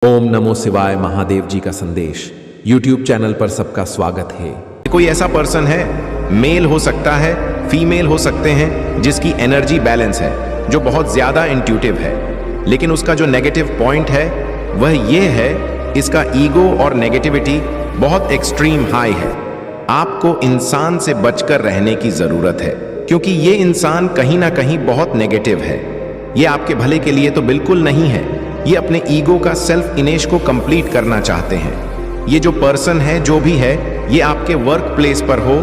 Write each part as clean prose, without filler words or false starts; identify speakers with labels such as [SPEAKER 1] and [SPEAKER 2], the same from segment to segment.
[SPEAKER 1] ओम नमो शिवाय महादेव जी का संदेश YouTube चैनल पर सबका स्वागत है।
[SPEAKER 2] कोई ऐसा पर्सन है, मेल हो सकता है, फीमेल हो सकते हैं, जिसकी एनर्जी बैलेंस है, जो बहुत ज्यादा इंट्यूटिव है, लेकिन उसका जो नेगेटिव पॉइंट है वह यह है, इसका ईगो और नेगेटिविटी बहुत एक्सट्रीम हाई है। आपको इंसान से बचकर रहने की जरूरत है, क्योंकि ये इंसान कहीं ना कहीं बहुत नेगेटिव है। ये आपके भले के लिए तो बिल्कुल नहीं है, ये अपने ईगो का सेल्फ इमेज को कंप्लीट करना चाहते हैं। ये जो पर्सन है, जो भी है, ये आपके वर्क प्लेस पर हो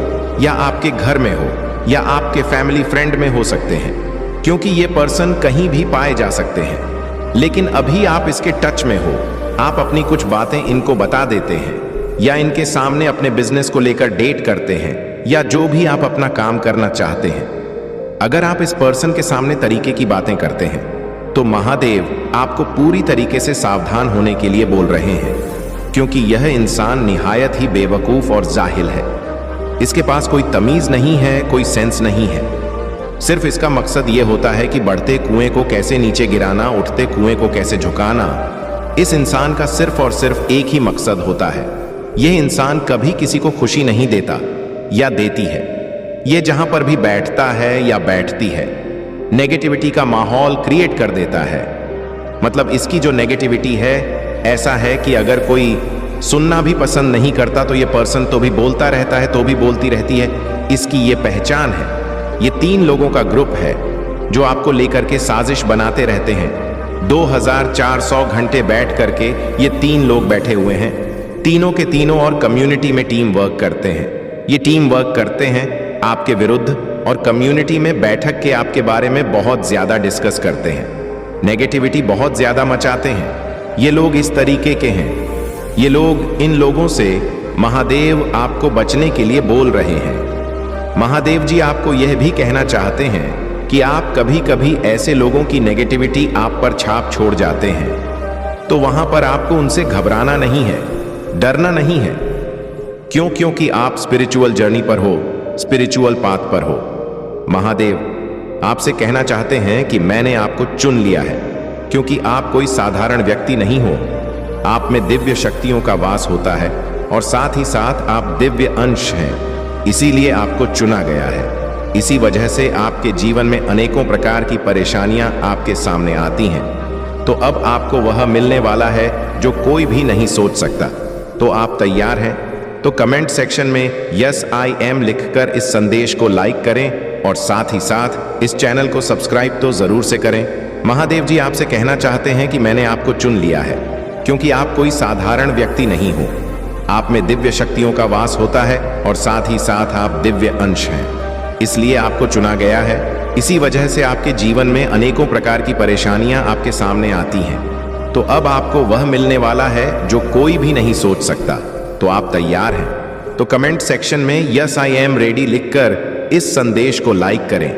[SPEAKER 2] या आपके घर में हो या आपके फैमिली फ्रेंड में हो सकते हैं, क्योंकि ये पर्सन कहीं भी पाए जा सकते हैं। लेकिन अभी आप इसके टच में हो, आप अपनी कुछ बातें इनको बता देते हैं या इनके सामने अपने बिजनेस को लेकर डेट करते हैं या जो भी आप अपना काम करना चाहते हैं। अगर आप इस पर्सन के सामने तरीके की बातें करते हैं तो महादेव आपको पूरी तरीके से सावधान होने के लिए बोल रहे हैं, क्योंकि यह इंसान निहायत ही बेवकूफ और जाहिल है। इसके पास कोई तमीज नहीं है, कोई सेंस नहीं है। सिर्फ इसका मकसद यह होता है कि बढ़ते कुएं को कैसे नीचे गिराना, उठते कुएं को कैसे झुकाना। इस इंसान का सिर्फ और सिर्फ एक ही मकसद होता है। यह इंसान कभी किसी को खुशी नहीं देता या देती है। यह जहां पर भी बैठता है या बैठती है, नेगेटिविटी का माहौल क्रिएट कर देता है। मतलब इसकी जो नेगेटिविटी है, ऐसा है कि अगर कोई सुनना भी पसंद नहीं करता तो ये पर्सन तो भी बोलता रहता है, तो भी बोलती रहती है। इसकी ये पहचान है। ये 3 लोगों का ग्रुप है जो आपको लेकर के साजिश बनाते रहते हैं। 2400 घंटे बैठ करके ये 3 लोग बैठे हुए हैं। तीनों के तीनों और कम्युनिटी में टीम वर्क करते हैं। ये टीम वर्क करते हैं आपके विरुद्ध और कम्युनिटी में बैठक के आपके बारे में बहुत ज्यादा डिस्कस करते हैं। नेगेटिविटी बहुत ज्यादा मचाते हैं। ये लोग इस तरीके के हैं। ये लोग इन लोगों से महादेव आपको बचने के लिए बोल रहे हैं। महादेव जी आपको यह भी कहना चाहते हैं कि आप कभी कभी ऐसे लोगों की नेगेटिविटी आप पर छाप छोड़ जाते हैं, तो वहां पर आपको उनसे घबराना नहीं है, डरना नहीं है। क्योंकि आप स्पिरिचुअल जर्नी पर हो, स्पिरिचुअल पाथ पर हो। महादेव आपसे कहना चाहते हैं कि मैंने आपको चुन लिया है, क्योंकि आप कोई साधारण व्यक्ति नहीं हो। आप में दिव्य शक्तियों का वास होता है और साथ ही साथ आप दिव्य अंश हैं। इसीलिए आपको चुना गया है। इसी वजह से आपके जीवन में अनेकों प्रकार की परेशानियां आपके सामने आती हैं। तो अब आपको वह मिलने वाला है जो कोई भी नहीं सोच सकता। तो आप तैयार हैं? तो कमेंट सेक्शन में यस आई एम लिखकर इस संदेश को लाइक करें और साथ ही साथ इस चैनल को सब्सक्राइब तो जरूर से करें। महादेव जी आपसे कहना चाहते हैं कि मैंने आपको चुन लिया है, क्योंकि आप कोई साधारण व्यक्ति नहीं हो। आप में दिव्य शक्तियों का वास होता है और साथ ही साथ आप दिव्य अंश हैं। इसलिए आपको चुना गया है। इसी वजह से आपके जीवन में अनेकों प्रकार की परेशानियां आपके सामने आती हैं। तो अब आपको वह मिलने वाला है जो कोई भी नहीं सोच सकता। तो आप तैयार हैं? तो कमेंट सेक्शन में यस आई एम रेडी लिखकर इस संदेश को लाइक करें।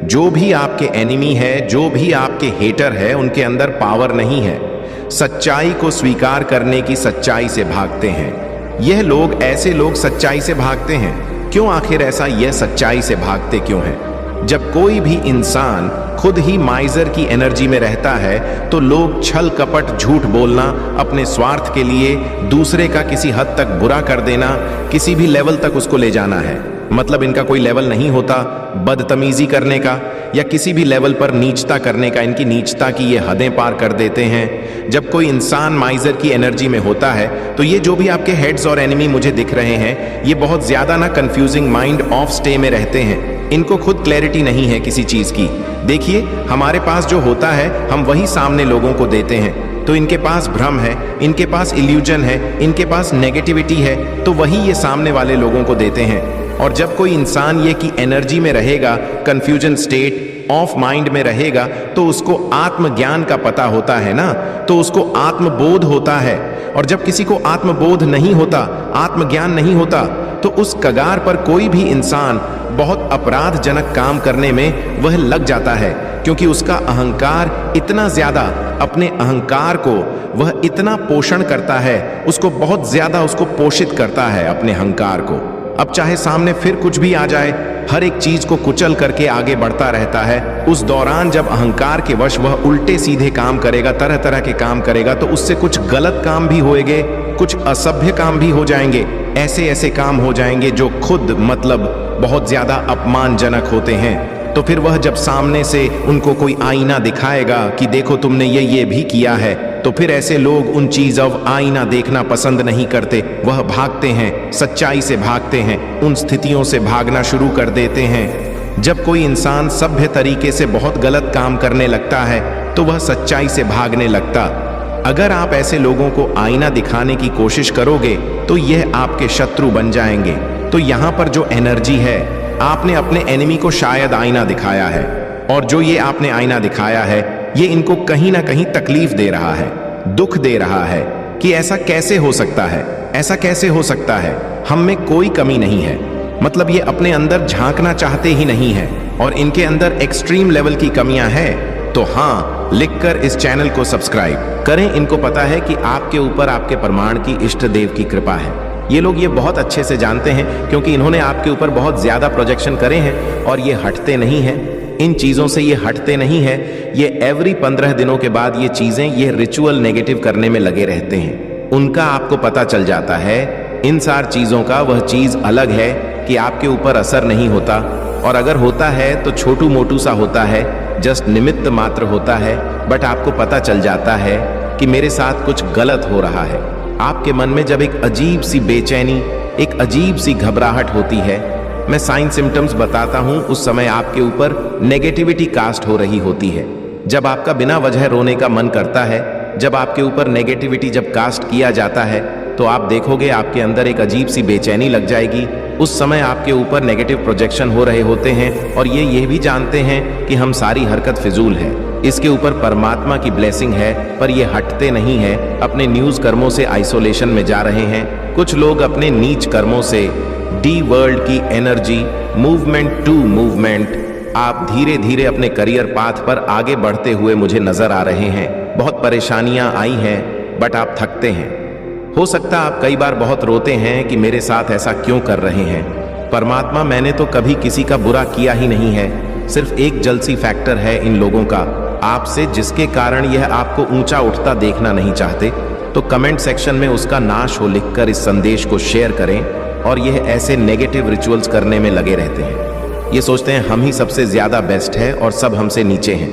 [SPEAKER 2] जो भी आपके एनिमी है, जो भी आपके हेटर है, उनके अंदर पावर नहीं है। सच्चाई को स्वीकार करने की सच्चाई से भागते हैं। यह लोग, ऐसे लोग सच्चाई से भागते हैं। क्यों आखिर ऐसा यह सच्चाई से भागते क्यों हैं? जब कोई भी इंसान खुद ही माइजर की एनर्जी में रहता है तो लोग छल कपट, झूठ बोलना, अपने स्वार्थ के लिए दूसरे का किसी हद तक बुरा कर देना, किसी भी लेवल तक उसको ले जाना है। मतलब इनका कोई लेवल नहीं होता बदतमीजी करने का या किसी भी लेवल पर नीचता करने का। इनकी नीचता की ये हदें पार कर देते हैं। जब कोई इंसान माइजर की एनर्जी में होता है तो ये जो भी आपके हेड्स और एनिमी मुझे दिख रहे हैं, ये बहुत ज्यादा ना कंफ्यूजिंग माइंड ऑफ स्टे में रहते हैं। इनको खुद क्लैरिटी नहीं है किसी चीज की। देखिए, हमारे पास जो होता है हम वही सामने लोगों को देते हैं। तो इनके पास भ्रम है, इनके पास इल्यूजन है, इनके पास नेगेटिविटी है, तो वही ये सामने वाले लोगों को देते हैं। और जब कोई इंसान ये की एनर्जी में रहेगा, कंफ्यूजन स्टेट ऑफ माइंड में रहेगा, तो उसको आत्मज्ञान का पता होता है ना, तो उसको आत्मबोध होता है। और जब किसी को आत्मबोध नहीं होता, आत्मज्ञान नहीं होता, तो उस कगार पर कोई भी इंसान बहुत अपराधजनक काम करने में वह लग जाता है, क्योंकि उसका अहंकार इतना ज्यादा, अपने अहंकार को वह इतना पोषण करता है, उसको बहुत ज्यादा उसको पोषित करता है अपने अहंकार को। अब चाहे सामने फिर कुछ भी आ जाए, हर एक चीज को कुचल करके आगे बढ़ता रहता है। उस दौरान जब अहंकार के वश वह उल्टे सीधे काम करेगा, तरह तरह के काम करेगा, तो उससे कुछ गलत काम भी होएंगे, कुछ असभ्य काम भी हो जाएंगे, ऐसे ऐसे काम हो जाएंगे जो खुद मतलब बहुत ज्यादा अपमानजनक होते हैं। तो फिर वह जब सामने से उनको कोई आईना दिखाएगा कि देखो तुमने ये भी किया है, तो फिर ऐसे लोग उन चीज अब आईना देखना पसंद नहीं करते, वह भागते हैं, सच्चाई से भागते हैं, उन स्थितियों से भागना शुरू कर देते हैं। जब कोई इंसान सभ्य तरीके से बहुत गलत काम करने लगता है तो वह सच्चाई से भागने लगता। अगर आप ऐसे लोगों को आईना दिखाने की कोशिश करोगे तो यह आपके शत्रु बन जाएंगे। तो यहाँ पर जो एनर्जी है, आपने अपने एनिमी को शायद आईना दिखाया है, और जो ये आपने आईना दिखाया है ये इनको कहीं ना कहीं तकलीफ दे रहा है, दुख दे रहा है कि ऐसा कैसे हो सकता है, ऐसा कैसे हो सकता है, हम में कोई कमी नहीं है। मतलब ये अपने अंदर झांकना चाहते ही नहीं है और इनके अंदर एक्सट्रीम लेवल की कमियां हैं। तो हाँ, लिखकर इस चैनल को सब्सक्राइब करें। इनको पता है कि आपके ऊपर आपके प्रमाण की इष्ट देव की कृपा है। ये लोग ये बहुत अच्छे से जानते हैं क्योंकि इन्होंने आपके ऊपर बहुत ज्यादा प्रोजेक्शन करे हैं और ये हटते नहीं हैं। इन चीजों से ये हटते नहीं है। ये एवरी 15 दिनों के बाद ये चीजें, ये रिचुअल नेगेटिव करने में लगे रहते हैं। उनका आपको पता चल जाता है इन सारी चीजों का, वह चीज अलग है कि आपके ऊपर असर नहीं होता, और अगर होता है तो छोटू मोटू सा होता है, जस्ट निमित्त मात्र होता है। बट आपको पता चल जाता है कि मेरे साथ कुछ गलत हो रहा है। आपके मन में जब एक अजीब सी बेचैनी, एक अजीब सी घबराहट होती है, मैं साइन सिम्टम्स बताता हूं, उस समय आपके ऊपर नेगेटिविटी कास्ट हो रही होती है। जब आपका बिना वजह रोने का मन करता है, जब आपके ऊपर नेगेटिविटी जब कास्ट किया जाता है, तो आप देखोगे आपके अंदर एक अजीब सी बेचैनी लग जाएगी। उस समय आपके ऊपर नेगेटिव प्रोजेक्शन हो रहे होते हैं और ये भी जानते हैं कि हम सारी हरकत फिजूल है, इसके ऊपर परमात्मा की ब्लेसिंग है, पर ये हटते नहीं है। अपने न्यूज कर्मों से आइसोलेशन में जा रहे हैं। कुछ लोग अपने नीच कर्मों से डी वर्ल्ड की एनर्जी, मूवमेंट टू मूवमेंट, आप धीरे धीरे अपने करियर पाथ पर आगे बढ़ते हुए मुझे नजर आ रहे हैं। बहुत परेशानियां आई हैं, बट आप थकते हैं। हो सकता आप कई बार बहुत रोते हैं कि मेरे साथ ऐसा क्यों कर रहे हैं। परमात्मा, मैंने तो कभी किसी का बुरा किया ही नहीं है। सिर्फ एक जलसी फैक्टर है इन लोगों का आपसे, जिसके कारण यह आपको ऊंचा उठता देखना नहीं चाहते। तो कमेंट सेक्शन में उसका नाश हो लिखकर इस संदेश को शेयर करें। और यह ऐसे नेगेटिव रिचुअल्स करने में लगे रहते हैं। ये सोचते हैं हम ही सबसे ज्यादा बेस्ट है और सब हमसे नीचे हैं।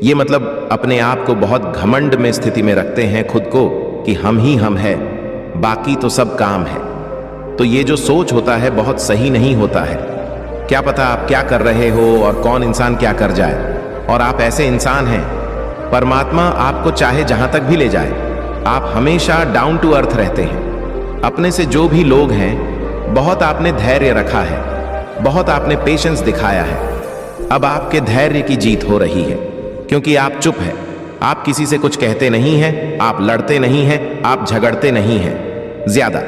[SPEAKER 2] ये मतलब अपने आप को बहुत घमंड में स्थिति में रखते हैं खुद को कि हम ही हम है, बाकी तो सब काम है। तो ये जो सोच होता है बहुत सही नहीं होता है। क्या पता आप क्या कर रहे हो और कौन इंसान क्या कर जाए, और आप ऐसे इंसान हैं। परमात्मा आपको चाहे जहां तक भी ले जाए, आप हमेशा डाउन टू अर्थ रहते हैं। अपने से जो भी लोग हैं, बहुत आपने धैर्य रखा है, बहुत आपने पेशेंस दिखाया है। अब आपके धैर्य की जीत हो रही है क्योंकि आप चुप हैं। आप किसी से कुछ कहते नहीं हैं, आप लड़ते नहीं हैं, आप झगड़ते नहीं हैं ज्यादा।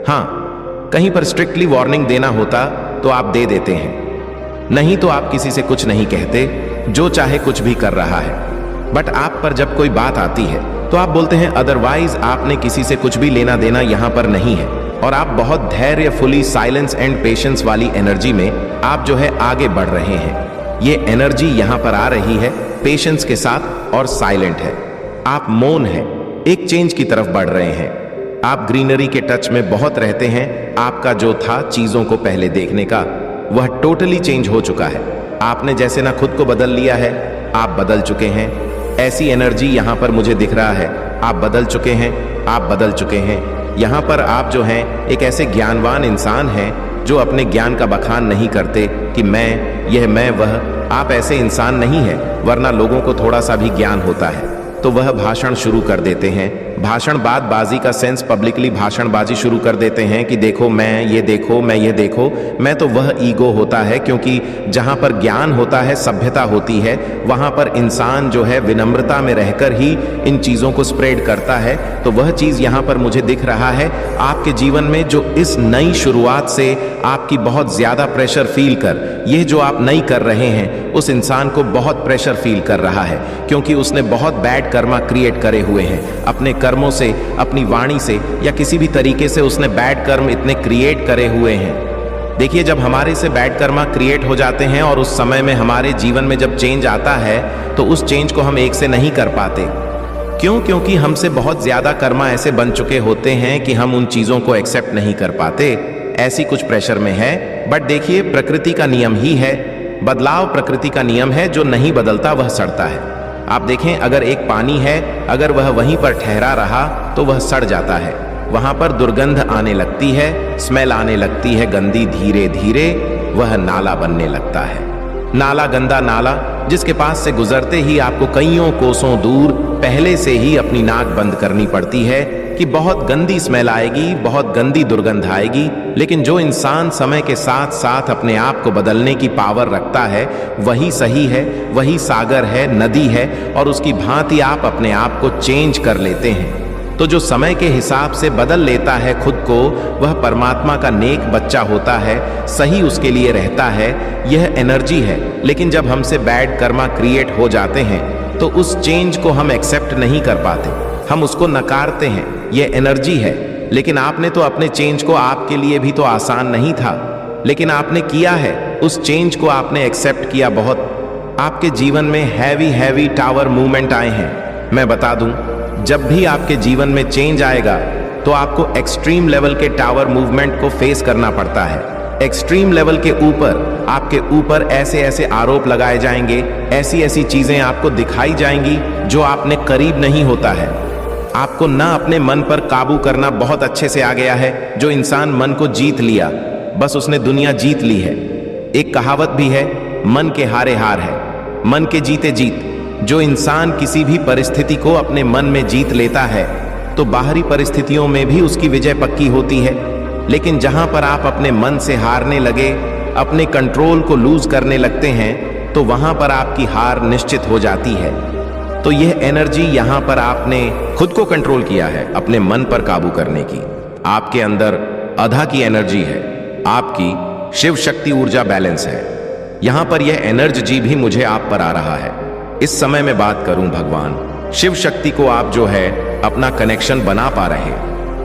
[SPEAKER 2] हाँ, कहीं पर स्ट्रिक्टली वार्निंग देना होता तो आप दे देते हैं, नहीं तो आप किसी से कुछ नहीं कहते, जो चाहे कुछ भी कर रहा है। बट आप पर जब कोई बात आती है तो आप बोलते हैं, अदरवाइज आपने किसी से कुछ भी लेना देना यहां पर नहीं है। और आप बहुत धैर्यफुली साइलेंस एंड पेशेंस वाली एनर्जी में आप जो है आगे बढ़ रहे हैं। ये एनर्जी यहां पर आ रही है पेशेंस के साथ और साइलेंट है। आप मौन है, एक चेंज की तरफ बढ़ रहे हैं। आप ग्रीनरी के टच में बहुत रहते हैं। आपका जो था चीजों को पहले देखने का, वह टोटली चेंज हो चुका है। आपने जैसे ना खुद को बदल लिया है, आप बदल चुके हैं। ऐसी एनर्जी यहां पर मुझे दिख रहा है। आप बदल चुके हैं, आप बदल चुके हैं। यहाँ पर आप जो हैं एक ऐसे ज्ञानवान इंसान हैं जो अपने ज्ञान का बखान नहीं करते कि मैं यह, मैं वह। आप ऐसे इंसान नहीं हैं, वरना लोगों को थोड़ा सा भी ज्ञान होता है तो वह भाषण शुरू कर देते हैं। भाषण बाजी का सेंस, पब्लिकली भाषणबाजी शुरू कर देते हैं कि देखो मैं ये, देखो मैं ये, देखो मैं। तो वह ईगो होता है, क्योंकि जहाँ पर ज्ञान होता है, सभ्यता होती है, वहाँ पर इंसान जो है विनम्रता में रहकर ही इन चीज़ों को स्प्रेड करता है। तो वह चीज़ यहाँ पर मुझे दिख रहा है आपके जीवन में, जो इस नई शुरुआत से आपकी बहुत ज़्यादा प्रेशर फील कर, यह जो आप नई कर रहे हैं, उस इंसान को बहुत प्रेशर फील कर रहा है, क्योंकि उसने बहुत बैड कर्मा क्रिएट करे हुए हैं। अपने कर्म कर्मों से, अपनी वाणी से या किसी भी तरीके से उसने बैड कर्म इतने क्रिएट करे हुए हैं। देखिए, जब हमारे से बैड कर्मा क्रिएट हो जाते हैं और उस समय में हमारे जीवन में जब चेंज आता है तो उस चेंज को हम एक से नहीं कर पाते। क्यों? क्योंकि हमसे बहुत ज्यादा कर्मा ऐसे बन चुके होते हैं कि हम उन चीजों को एक्सेप्ट नहीं कर पाते। ऐसी कुछ प्रेशर में है। बट देखिए, प्रकृति का नियम ही है, बदलाव प्रकृति का नियम है, जो नहीं बदलता वह सड़ता है। आप देखें, अगर एक पानी है, अगर वह वहीं पर ठहरा रहा तो वह सड़ जाता है, वहां पर दुर्गंध आने लगती है, स्मेल आने लगती है गंदी, धीरे धीरे वह नाला बनने लगता है। नाला, गंदा नाला, जिसके पास से गुजरते ही आपको कईयों कोसों दूर पहले से ही अपनी नाक बंद करनी पड़ती है कि बहुत गंदी स्मेल आएगी, बहुत गंदी दुर्गंध आएगी। लेकिन जो इंसान समय के साथ साथ अपने आप को बदलने की पावर रखता है, वही सही है, वही सागर है, नदी है, और उसकी भांति आप अपने आप को चेंज कर लेते हैं। तो जो समय के हिसाब से बदल लेता है खुद को, वह परमात्मा का नेक बच्चा होता है, सही उसके लिए रहता है। यह एनर्जी है। लेकिन जब हमसे बैड कर्मा क्रिएट हो जाते हैं तो उस चेंज को हम एक्सेप्ट नहीं कर पाते, हम उसको नकारते हैं। यह एनर्जी है। लेकिन आपने तो अपने चेंज को, आपके लिए भी तो आसान नहीं था, लेकिन आपने किया है। उस चेंज को आपने एक्सेप्ट किया। बहुत आपके जीवन में हैवी टावर मूवमेंट आए हैं। मैं बता दूं, जब भी आपके जीवन में चेंज आएगा तो आपको एक्सट्रीम लेवल के टावर मूवमेंट को फेस करना पड़ता है। एक्सट्रीम लेवल के ऊपर आपके ऊपर ऐसे ऐसे आरोप लगाए जाएंगे, ऐसी ऐसी चीजें आपको दिखाई जाएंगी जो आपने करीब नहीं होता है। आपको ना अपने मन पर काबू करना बहुत अच्छे से आ गया है। जो इंसान मन को जीत लिया, बस उसने दुनिया जीत ली है। एक कहावत भी है, मन के हारे हार है, मन के जीते जीत। जो इंसान किसी भी परिस्थिति को अपने मन में जीत लेता है तो बाहरी परिस्थितियों में भी उसकी विजय पक्की होती है। लेकिन जहां पर आप अपने मन से हारने लगे, अपने कंट्रोल को लूज करने लगते हैं, तो वहां पर आपकी हार निश्चित हो जाती है। तो यह एनर्जी, यहां पर आपने खुद को कंट्रोल किया है, अपने मन पर काबू करने की। आपके अंदर अधा की एनर्जी है, आपकी शिव शक्ति ऊर्जा बैलेंस है। यहां पर यह एनर्जी भी मुझे आप पर आ रहा है। इस समय मैं बात करूं भगवान शिव शक्ति को, आप जो है अपना कनेक्शन बना पा रहे,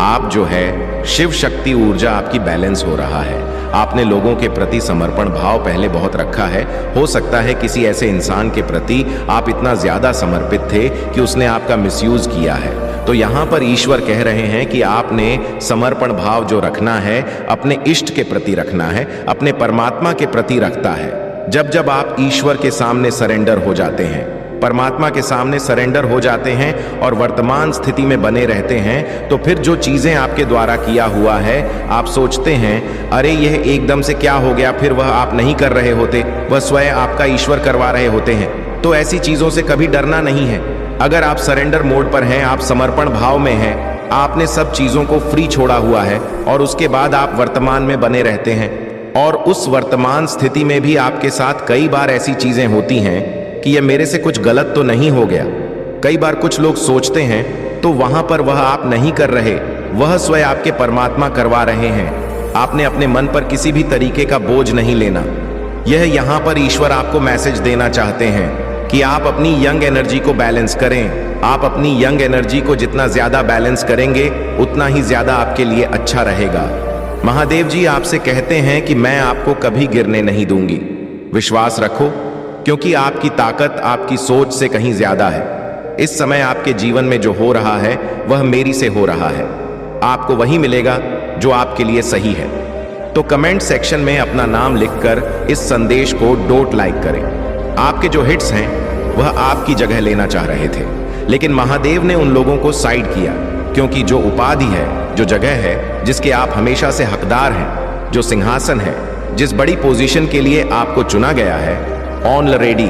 [SPEAKER 2] आप जो है शिव शक्ति ऊर्जा आपकी बैलेंस हो रहा है। आपने लोगों के प्रति समर्पण भाव पहले बहुत रखा है। हो सकता है किसी ऐसे इंसान के प्रति आप इतना ज्यादा समर्पित थे कि उसने आपका मिसयूज किया है। तो यहाँ पर ईश्वर कह रहे हैं कि आपने समर्पण भाव जो रखना है, अपने इष्ट के प्रति रखना है, अपने परमात्मा के प्रति रखता है। जब जब आप ईश्वर के सामने सरेंडर हो जाते हैं, परमात्मा के सामने सरेंडर हो जाते हैं और वर्तमान स्थिति में बने रहते हैं, तो फिर जो चीजें आपके द्वारा किया हुआ है, आप सोचते हैं अरे यह एकदम से क्या हो गया, फिर वह आप नहीं कर रहे होते, वह स्वयं आपका ईश्वर करवा रहे होते हैं। तो ऐसी चीजों से कभी डरना नहीं है। अगर आप सरेंडर मोड पर हैं, आप समर्पण भाव में हैं, आपने सब चीजों को फ्री छोड़ा हुआ है और उसके बाद आप वर्तमान में बने रहते हैं। और उस वर्तमान स्थिति में भी आपके साथ कई बार ऐसी चीजें होती हैं कि ये मेरे से कुछ गलत तो नहीं हो गया। कई बार कुछ लोग सोचते हैं, तो वहां पर वह आप नहीं कर रहे, वह स्वयं आपके परमात्मा करवा रहे हैं। आपने अपने मन पर किसी भी तरीके का बोझ नहीं लेना। यह यहां पर ईश्वर आपको मैसेज देना चाहते हैं कि आप अपनी यंग एनर्जी को बैलेंस करें। आप अपनी यंग एनर्जी को जितना ज्यादा बैलेंस करेंगे, उतना ही ज्यादा आपके लिए अच्छा रहेगा। महादेव जी आपसे कहते हैं कि मैं आपको कभी गिरने नहीं दूंगी। विश्वास रखो, क्योंकि आपकी ताकत आपकी सोच से कहीं ज्यादा है। इस समय आपके जीवन में जो हो रहा है वह मेरी से हो रहा है। आपको वही मिलेगा जो आपके लिए सही है। तो कमेंट सेक्शन में अपना नाम लिखकर इस संदेश को डोट लाइक करें। आपके जो हिट्स हैं वह आपकी जगह लेना चाह रहे थे, लेकिन महादेव ने उन लोगों को साइड किया, क्योंकि जो उपाधि है, जो जगह है जिसके आप हमेशा से हकदार हैं, जो सिंहासन है, जिस बड़ी पोजीशन के लिए आपको चुना गया है, ऑलरेडी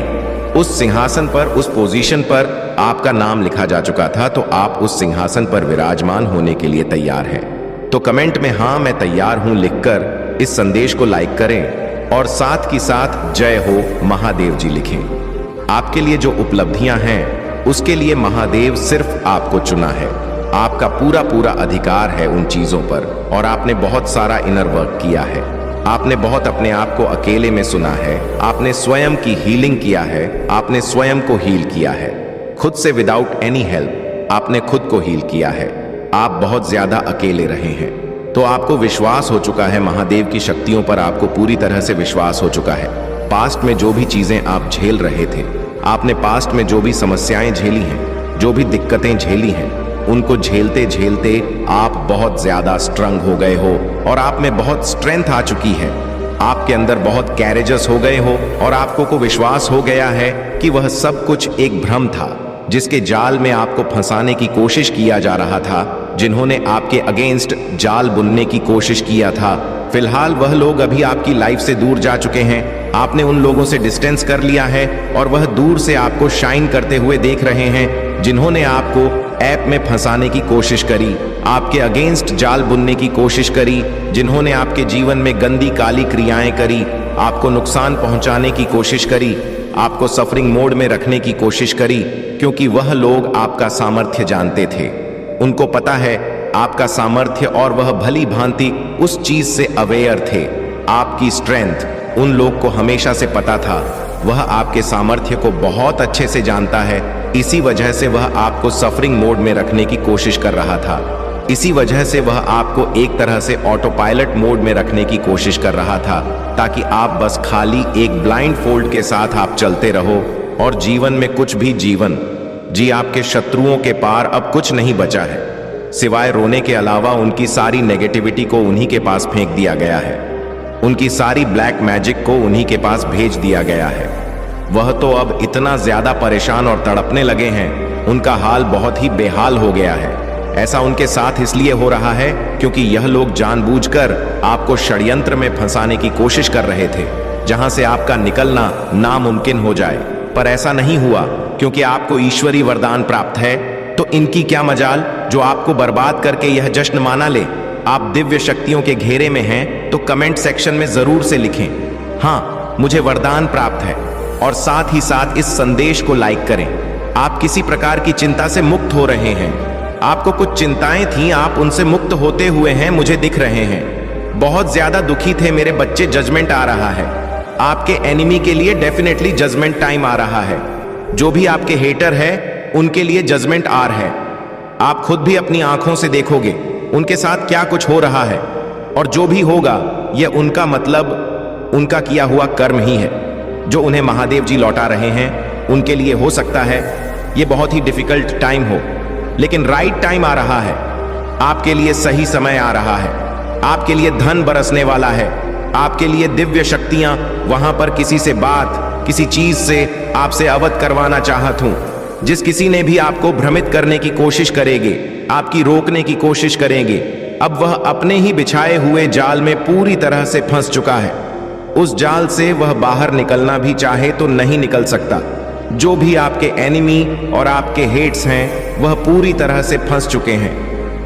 [SPEAKER 2] उस सिंहासन पर, उस पोजीशन पर आपका नाम लिखा जा चुका था। तो आप उस सिंहासन पर विराजमान होने के लिए तैयार हैं। तो कमेंट में हाँ मैं तैयार हूं लिखकर इस संदेश को लाइक करें और साथ की साथ जय हो महादेव जी लिखें। आपके लिए जो उपलब्धियां हैं उसके लिए महादेव सिर्फ आपको चुना है। आपका पूरा पूरा अधिकार है उन चीजों पर, और आपने बहुत सारा इनर वर्क किया है। आपने बहुत अपने आप को अकेले में सुना है, आपने स्वयं की हीलिंग किया है, आपने स्वयं को हील किया है खुद से, विदाउट एनी हेल्प। आपने खुद को हील किया है, आप बहुत ज्यादा अकेले रहे हैं। तो आपको विश्वास हो चुका है, महादेव की शक्तियों पर आपको पूरी तरह से विश्वास हो चुका है। पास्ट में जो भी चीजें आप झेल रहे थे, आपने पास्ट में जो भी समस्याएं झेली हैं, जो भी दिक्कतें झेली हैं, उनको झेलते झेलते आप बहुत ज्यादा स्ट्रंग हो गए हो और आप में बहुत स्ट्रेंथ आ चुकी है। आपके अंदर बहुत कैरेजस हो गए हो और आपको को विश्वास हो गया है कि वह सब कुछ एक भ्रम था, जिसके जाल में आपको फंसाने की कोशिश किया जा रहा था, जिन्होंने आपके अगेंस्ट जाल बुनने की कोशिश किया था। फिलहाल वह लोग अभी आपकी लाइफ से दूर जा चुके हैं। आपने उन लोगों से डिस्टेंस कर लिया है और वह दूर से आपको शाइन करते हुए देख रहे हैं, जिन्होंने आपको ऐप में फंसाने की कोशिश करी, आपके अगेंस्ट जाल बुनने की कोशिश करी, जिन्होंने आपके जीवन में गंदी काली क्रियाएं करी, आपको नुकसान पहुंचाने की कोशिश करी, आपको सफरिंग मोड में रखने की कोशिश करी, क्योंकि वह लोग आपका सामर्थ्य जानते थे। उनको पता है आपका सामर्थ्य और वह भली भांति उस चीज से अवेयर थे। आपकी स्ट्रेंथ उन लोग को हमेशा से पता था। वह आपके सामर्थ्य को बहुत अच्छे से जानता है। इसी वजह से वह आपको सफरिंग मोड में रखने की कोशिश कर रहा था। इसी वजह से वह आपको एक तरह से ऑटो पायलट मोड में रखने की कोशिश कर रहा था, ताकि आप बस खाली एक ब्लाइंड फोल्ड के साथ आप चलते रहो और जीवन में कुछ भी जीवन जी। आपके शत्रुओं के पार अब कुछ नहीं बचा है, सिवाय रोने के अलावा। उनकी सारी नेगेटिविटी को उन्हीं के पास फेंक दिया गया है, उनकी सारी ब्लैक मैजिक को उन्हीं के पास भेज दिया गया है। वह तो अब इतना ज्यादा परेशान और तड़पने लगे हैं, उनका हाल बहुत ही बेहाल हो गया है। ऐसा उनके साथ इसलिए हो रहा है क्योंकि यह लोग जानबूझकर आपको षड्यंत्र में फंसाने की कोशिश कर रहे थे, जहां से आपका निकलना नामुमकिन हो जाए। पर ऐसा नहीं हुआ, क्योंकि आपको ईश्वरी वरदान प्राप्त है। तो इनकी क्या मजाल जो आपको बर्बाद करके यह जश्न माना ले। आप दिव्य शक्तियों के घेरे में हैं तो कमेंट सेक्शन में जरूर से लिखें, हाँ मुझे वरदान प्राप्त है, और साथ ही साथ इस संदेश को लाइक करें। आप किसी प्रकार की चिंता से मुक्त हो रहे हैं। आपको कुछ चिंताएं थी, आप उनसे मुक्त होते हुए हैं, मुझे दिख रहे हैं। बहुत ज्यादा दुखी थे मेरे बच्चे, जजमेंट आ रहा है। आपके एनिमी के लिए डेफिनेटली जजमेंट टाइम आ रहा है। जो भी आपके हेटर है उनके लिए जजमेंट आर है। आप खुद भी अपनी आंखों से देखोगे उनके साथ क्या कुछ हो रहा है, और जो भी होगा यह उनका मतलब उनका किया हुआ कर्म ही है, जो उन्हें महादेव जी लौटा रहे हैं। उनके लिए हो सकता है यह बहुत ही डिफिकल्ट टाइम हो, लेकिन राइट टाइम आ रहा है। आपके लिए सही समय आ रहा है। आपके लिए धन बरसने वाला है। आपके लिए दिव्य शक्तियां वहां पर किसी से बात, किसी चीज से आपसे अवगत करवाना चाहत हूं। जिस किसी ने भी आपको भ्रमित करने की कोशिश करेंगे, आपकी रोकने की कोशिश करेंगे, अब वह अपने ही बिछाए हुए जाल में पूरी तरह से फंस चुका है। उस जाल से वह बाहर निकलना भी चाहे तो नहीं निकल सकता। जो भी आपके एनिमी और आपके हेट्स हैं वह पूरी तरह से फंस चुके हैं।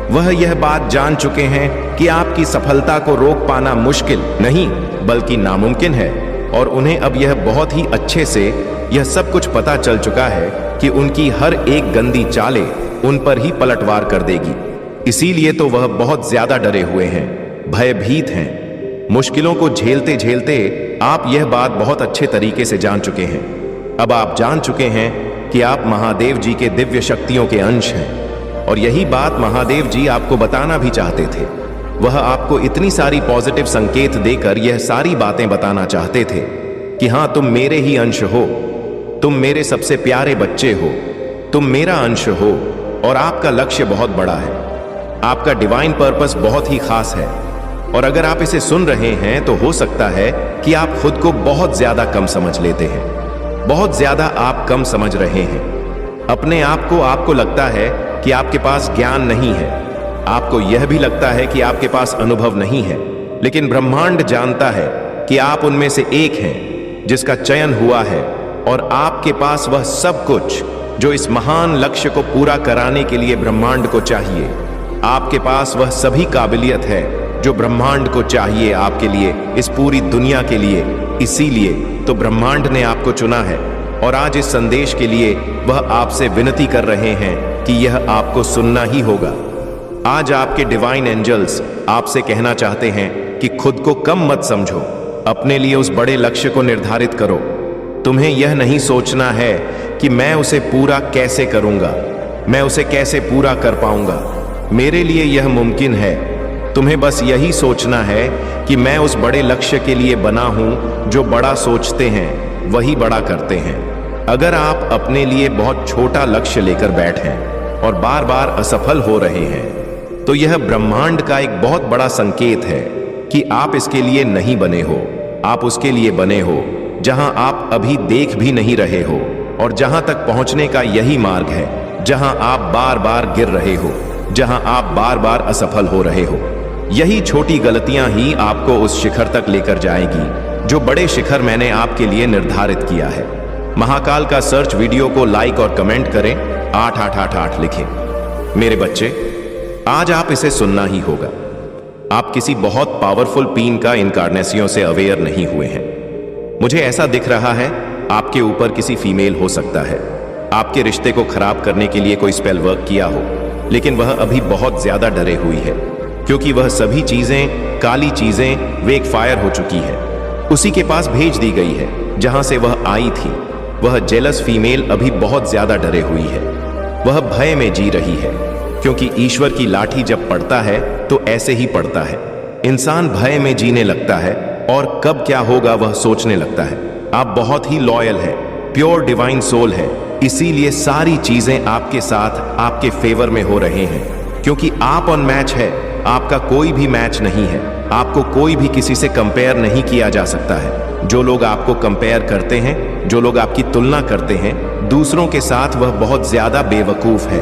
[SPEAKER 2] वह यह बात जान चुके हैं कि आपकी सफलता को रोक पाना मुश्किल नहीं बल्कि नामुमकिन है, और उन्हें अब यह बहुत ही अच्छे से यह सब कुछ पता चल चुका है कि उनकी हर एक गंदी चालें उन पर ही पलटवार कर देगी। इसीलिए तो वह बहुत ज्यादा डरे हुए हैं, भयभीत हैं। मुश्किलों को झेलते झेलते आप यह बात बहुत अच्छे तरीके से जान चुके हैं। अब आप जान चुके हैं कि आप महादेव जी के दिव्य शक्तियों के अंश हैं, और यही बात महादेव जी आपको बताना भी चाहते थे। वह आपको इतनी सारी पॉजिटिव संकेत देकर यह सारी बातें बताना चाहते थे कि हां तुम मेरे ही अंश हो, तुम मेरे सबसे प्यारे बच्चे हो, तुम मेरा अंश हो, और आपका लक्ष्य बहुत बड़ा है। आपका डिवाइन पर्पस बहुत ही खास है, और अगर आप इसे सुन रहे हैं तो हो सकता है कि आप खुद को बहुत ज्यादा कम समझ लेते हैं। बहुत ज्यादा आप कम समझ रहे हैं अपने आप को। आपको लगता है कि आपके पास ज्ञान नहीं है, आपको यह भी लगता है कि आपके पास अनुभव नहीं है, लेकिन ब्रह्मांड जानता है कि आप उनमें से एक हैं जिसका चयन हुआ है, और आपके पास वह सब कुछ जो इस महान लक्ष्य को पूरा कराने के लिए ब्रह्मांड को चाहिए। आपके पास वह सभी काबिलियत है जो ब्रह्मांड को चाहिए आपके लिए, इस पूरी दुनिया के लिए। इसीलिए तो ब्रह्मांड ने आपको चुना है, और आज इस संदेश के लिए वह आपसे विनती कर रहे हैं कि यह आपको सुनना ही होगा। आज आपके डिवाइन एंजल्स आपसे कहना चाहते हैं कि खुद को कम मत समझो, अपने लिए उस बड़े लक्ष्य को निर्धारित करो। तुम्हें यह नहीं सोचना है कि मैं उसे पूरा कैसे करूंगा, मैं उसे कैसे पूरा कर पाऊंगा? मेरे लिए यह मुमकिन है। तुम्हें बस यही सोचना है कि मैं उस बड़े लक्ष्य के लिए बना हूं। जो बड़ा सोचते हैं वही बड़ा करते हैं। अगर आप अपने लिए बहुत छोटा लक्ष्य लेकर बैठे हैं और बार बार असफल हो रहे हैं, तो यह ब्रह्मांड का एक बहुत बड़ा संकेत है कि आप इसके लिए नहीं बने हो। आप उसके लिए बने हो जहां आप अभी देख भी नहीं रहे हो, और जहां तक पहुंचने का यही मार्ग है, जहां आप बार बार गिर रहे हो, जहां आप बार बार असफल हो रहे हो। यही छोटी गलतियां ही आपको उस शिखर तक लेकर जाएगी जो बड़े शिखर मैंने आपके लिए निर्धारित किया है। महाकाल का सर्च वीडियो को लाइक और कमेंट करें, 8888 लिखें। मेरे बच्चे, आज आप इसे सुनना ही होगा। आप किसी बहुत पावरफुल पीन का इनकार्नेसियों से अवेयर नहीं हुए हैं। मुझे ऐसा दिख रहा है आपके ऊपर किसी फीमेल हो सकता है। आपके रिश्ते को खराब करने के लिए कोई स्पेल वर्क किया हो, लेकिन वह अभी बहुत ज्यादा डरे हुई है, क्योंकि वह सभी चीजें, काली चीजें, वे एक फायर हो चुकी है, उसी के पास भेज दी गई है जहां से वह आई थी। वह जेलस फीमेल अभी बहुत ज्यादा डरे हुई है। वह भय में जी रही है, क्योंकि ईश्वर की लाठी जब पड़ता है तो ऐसे ही पड़ता है। इंसान भय में जीने लगता है और कब क्या होगा वह सोचने लगता है। आप बहुत ही लॉयल है, प्योर डिवाइन सोल है, इसीलिए सारी चीजें आपके साथ, आपके फेवर में हो रहे हैं, क्योंकि आप ऑन मैच है। आपका कोई भी मैच नहीं है। आपको कोई भी किसी से कंपेयर नहीं किया जा सकता है। जो लोग आपको कंपेयर करते हैं, जो लोग आपकी तुलना करते हैं दूसरों के साथ, वह बहुत ज्यादा बेवकूफ है।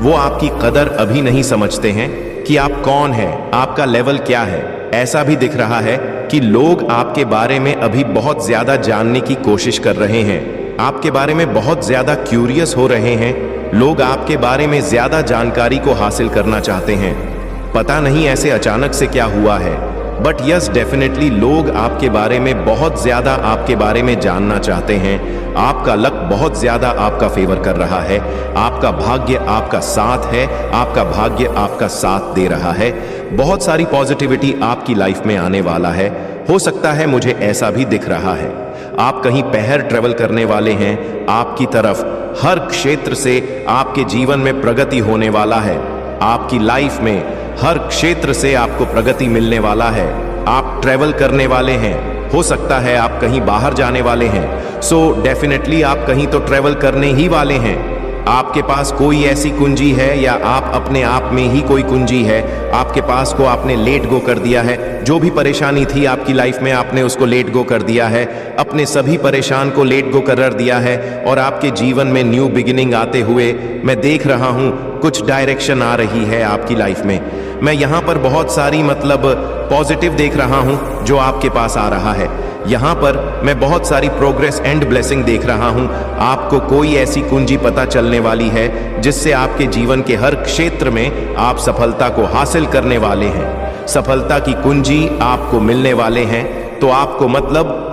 [SPEAKER 2] वो आपकी कदर अभी नहीं समझते हैं कि आप कौन हैं, आपका लेवल क्या है। ऐसा भी दिख रहा है कि लोग आपके बारे में अभी बहुत ज्यादा जानने की कोशिश कर रहे हैं, आपके बारे में बहुत ज्यादा क्यूरियस हो रहे हैं। लोग आपके बारे में ज्यादा जानकारी को हासिल करना चाहते हैं। पता नहीं ऐसे अचानक से क्या हुआ है, बट यस डेफिनेटली लोग आपके बारे में बहुत ज्यादा आपके बारे में जानना चाहते हैं। आपका लक बहुत ज्यादा आपका फेवर कर रहा है। आपका भाग्य आपका साथ है। आपका भाग्य आपका साथ दे रहा है। बहुत सारी पॉजिटिविटी आपकी लाइफ में आने वाला है। हो सकता है मुझे ऐसा भी दिख रहा है, आप कहीं पहर ट्रेवल करने वाले हैं आपकी तरफ। हर क्षेत्र से आपके जीवन में प्रगति होने वाला है। आपकी लाइफ में हर क्षेत्र से आपको प्रगति मिलने वाला है। आप ट्रेवल करने वाले हैं। हो सकता है आप कहीं बाहर जाने वाले हैं। सो डेफिनेटली आप कहीं तो ट्रेवल करने ही वाले हैं। आपके पास कोई ऐसी कुंजी है, या आप अपने आप में ही कोई कुंजी है आपके पास को आपने लेट गो कर दिया है। जो भी परेशानी थी आपकी लाइफ में, आपने उसको लेट गो कर दिया है। अपने सभी परेशान को लेट गो कर दिया है, और आपके जीवन में न्यू बिगिनिंग आते हुए मैं देख रहा हूं कुछ डायरेक्शन आ रही है आपकी लाइफ में। मैं यहाँ पर बहुत सारी पॉजिटिव देख रहा हूं जो आपके पास आ रहा है। यहाँ पर मैं बहुत सारी प्रोग्रेस एंड ब्लेसिंग देख रहा हूं। आपको कोई ऐसी कुंजी पता चलने वाली है जिससे आपके जीवन के हर क्षेत्र में आप सफलता को हासिल करने वाले हैं। सफलता की कुंजी आपको मिलने वाले हैं। तो आपको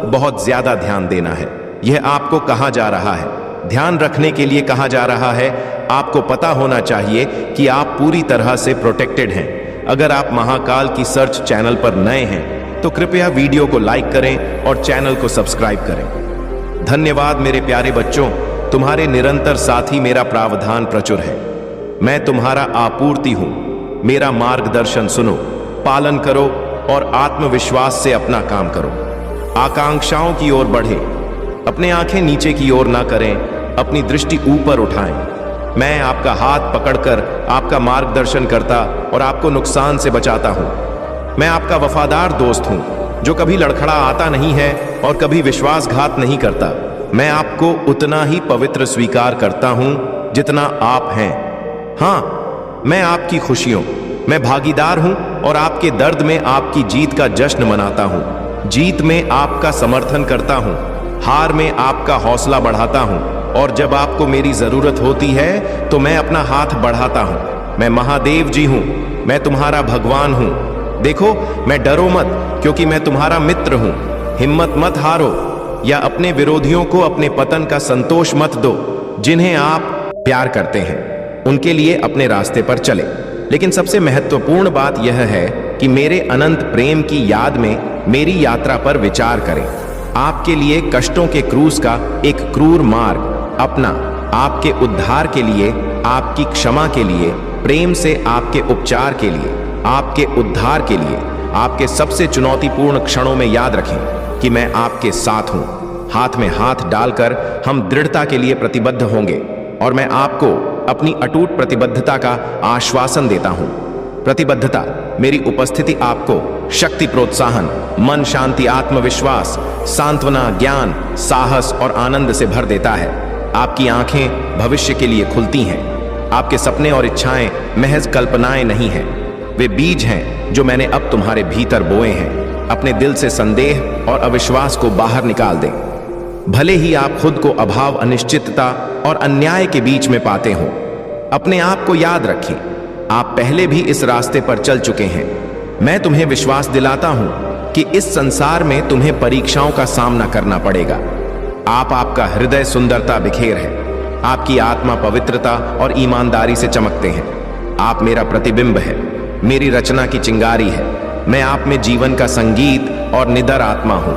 [SPEAKER 2] बहुत ज्यादा ध्यान देना है। यह आपको कहा जा रहा है, ध्यान रखने के लिए कहा जा रहा है। आपको पता होना चाहिए कि आप पूरी तरह से प्रोटेक्टेड हैं। अगर आप महाकाल की सर्च चैनल पर नए हैं तो कृपया वीडियो को लाइक करें और चैनल को सब्सक्राइब करें। धन्यवाद मेरे प्यारे बच्चों, तुम्हारे निरंतर साथ ही मेरा प्रावधान प्रचुर है। मैं तुम्हारा आपूर्ति हूं। मेरा मार्गदर्शन सुनो, पालन करो और आत्मविश्वास से अपना काम करो। आकांक्षाओं की ओर बढ़े, अपने आंखें नीचे की ओर ना करें, अपनी दृष्टि ऊपर उठाएं। मैं आपका हाथ पकड़कर आपका मार्गदर्शन करता और आपको नुकसान से बचाता हूं। मैं आपका वफादार दोस्त हूं, जो कभी लड़खड़ा आता नहीं है और कभी विश्वासघात नहीं करता। मैं आपको उतना ही पवित्र स्वीकार करता हूं जितना आप हैं। हाँ, मैं आपकी खुशियों मैं भागीदार हूं और आपके दर्द में आपकी जीत का जश्न मनाता हूं। जीत में आपका समर्थन करता हूं, हार में आपका हौसला बढ़ाता हूं, और जब आपको मेरी जरूरत होती है तो मैं अपना हाथ बढ़ाता हूं। मैं महादेव जी हूं, मैं तुम्हारा भगवान हूं। देखो, मैं डरो मत, क्योंकि मैं तुम्हारा मित्र हूं। हिम्मत मत हारो, या अपने विरोधियों को अपने पतन का संतोष मत दो। जिन्हें आप प्यार करते हैं उनके लिए अपने रास्ते पर चले। लेकिन सबसे महत्वपूर्ण बात यह है कि मेरे अनंत प्रेम की याद में मेरी यात्रा पर विचार करें। आपके लिए कष्टों के क्रूज का एक क्रूर मार्ग अपना, आपके उद्धार के लिए आपकी क्षमा के लिए, प्रेम से आपके उपचार के लिए, आपके उद्धार के लिए, आपके सबसे चुनौतीपूर्ण क्षणों में याद रखें कि मैं आपके साथ हूं। हाथ में हाथ डालकर हम दृढ़ता के लिए प्रतिबद्ध होंगे और मैं आपको अपनी अटूट प्रतिबद्धता का आश्वासन देता हूं। प्रतिबद्धता, मेरी उपस्थिति आपको शक्ति, प्रोत्साहन, मन शांति, आत्मविश्वास, सांत्वना, ज्ञान, साहस और आनंद से भर देता है। आपकी आंखें भविष्य के लिए खुलती हैं। आपके सपने और इच्छाएं महज कल्पनाएं नहीं हैं, वे बीज हैं जो मैंने अब तुम्हारे भीतर बोए हैं। अपने दिल से संदेह और अविश्वास को बाहर निकाल दें। भले ही आप खुद को अभाव, अनिश्चितता और अन्याय के बीच में पाते हो, अपने आप को याद रखें, आप पहले भी इस रास्ते पर चल चुके हैं। मैं तुम्हें विश्वास दिलाता हूं कि इस संसार में तुम्हें परीक्षाओं का सामना करना पड़ेगा। आपका हृदय सुंदरता बिखेर है, आपकी आत्मा पवित्रता और ईमानदारी से चमकते हैं। आप मेरा प्रतिबिंब है, मेरी रचना की चिंगारी है। मैं आप में जीवन का संगीत और निडर आत्मा हूं।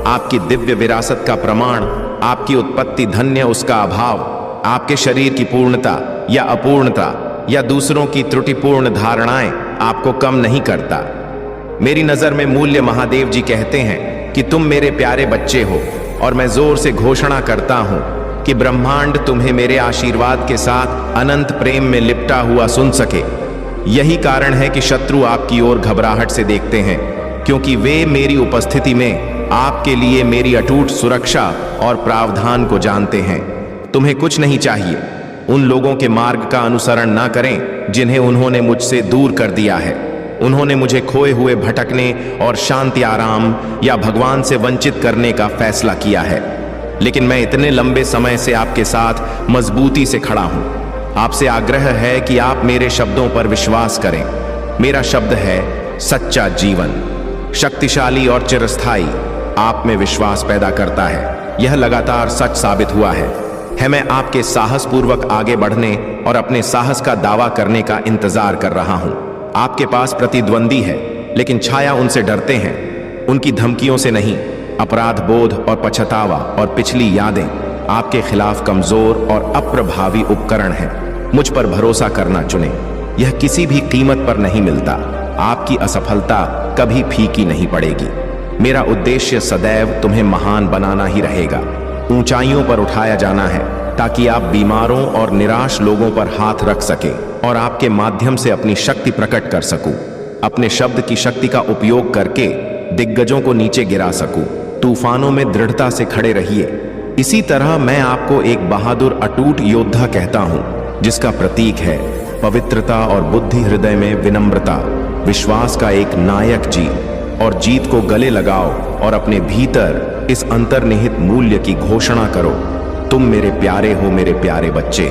[SPEAKER 2] आपकी दिव्य विरासत का प्रमाण, आपकी उत्पत्ति धन्य, उसका अभाव, आपके शरीर की पूर्णता या अपूर्णता या दूसरों की त्रुटिपूर्ण धारणाएं आपको कम नहीं करता। मेरी नजर में मूल्य महादेव जी कहते हैं कि तुम मेरे प्यारे बच्चे हो और मैं जोर से घोषणा करता हूं कि ब्रह्मांड तुम्हें मेरे आशीर्वाद के साथ अनंत प्रेम में लिपटा हुआ सुन सके। यही कारण है कि शत्रु आपकी ओर घबराहट से देखते हैं, क्योंकि वे मेरी उपस्थिति में आपके लिए मेरी अटूट सुरक्षा और प्रावधान को जानते हैं। तुम्हें कुछ नहीं चाहिए। उन लोगों के मार्ग का अनुसरण ना करें जिन्हें उन्होंने मुझसे दूर कर दिया है। उन्होंने मुझे खोए हुए, भटकने और शांति, आराम या भगवान से वंचित करने का फैसला किया है। लेकिन मैं इतने लंबे समय से आपके साथ मजबूती से खड़ा हूं। आपसे आग्रह है कि आप मेरे शब्दों पर विश्वास करें। मेरा शब्द है सच्चा जीवन, शक्तिशाली और चिरस्थायी। आप में विश्वास पैदा करता है। यह लगातार सच साबित हुआ है। मैं आपके साहसपूर्वक आगे बढ़ने और अपने साहस का दावा करने का इंतजार कर रहा हूं। आपके पास प्रतिद्वंदी है, लेकिन छाया उनसे डरते हैं, उनकी धमकियों से नहीं। अपराध बोध और पछतावा और पिछली यादें आपके खिलाफ कमजोर और अप्रभावी उपकरण हैं। मुझ पर भरोसा करना चुनें। यह किसी भी कीमत पर नहीं मिलता। आपकी असफलता कभी फीकी नहीं पड़ेगी। मेरा उद्देश्य सदैव तुम्हें महान बनाना ही रहेगा। ऊंचाइयों पर उठाया जाना है ताकि आप बीमारों और निराश लोगों पर हाथ रख सकें और आपके माध्यम से अपनी शक्ति प्रकट कर सकूं। अपने शब्द की शक्ति का उपयोग करके दिग्गजों को नीचे गिरा सकूं। तूफानों में दृढ़ता से खड़े रहिए। इसी तरह मैं आपको एक बहादुर, अटूट योद्धा कहता हूं, जिसका प्रतीक है पवित्रता और बुद्धि, हृदय में विनम्रता, विश्वास का एक नायक जी। और जीत को गले लगाओ और अपने भीतर इस अंतर्निहित मूल्य की घोषणा करो। तुम मेरे प्यारे हो, मेरे प्यारे बच्चे।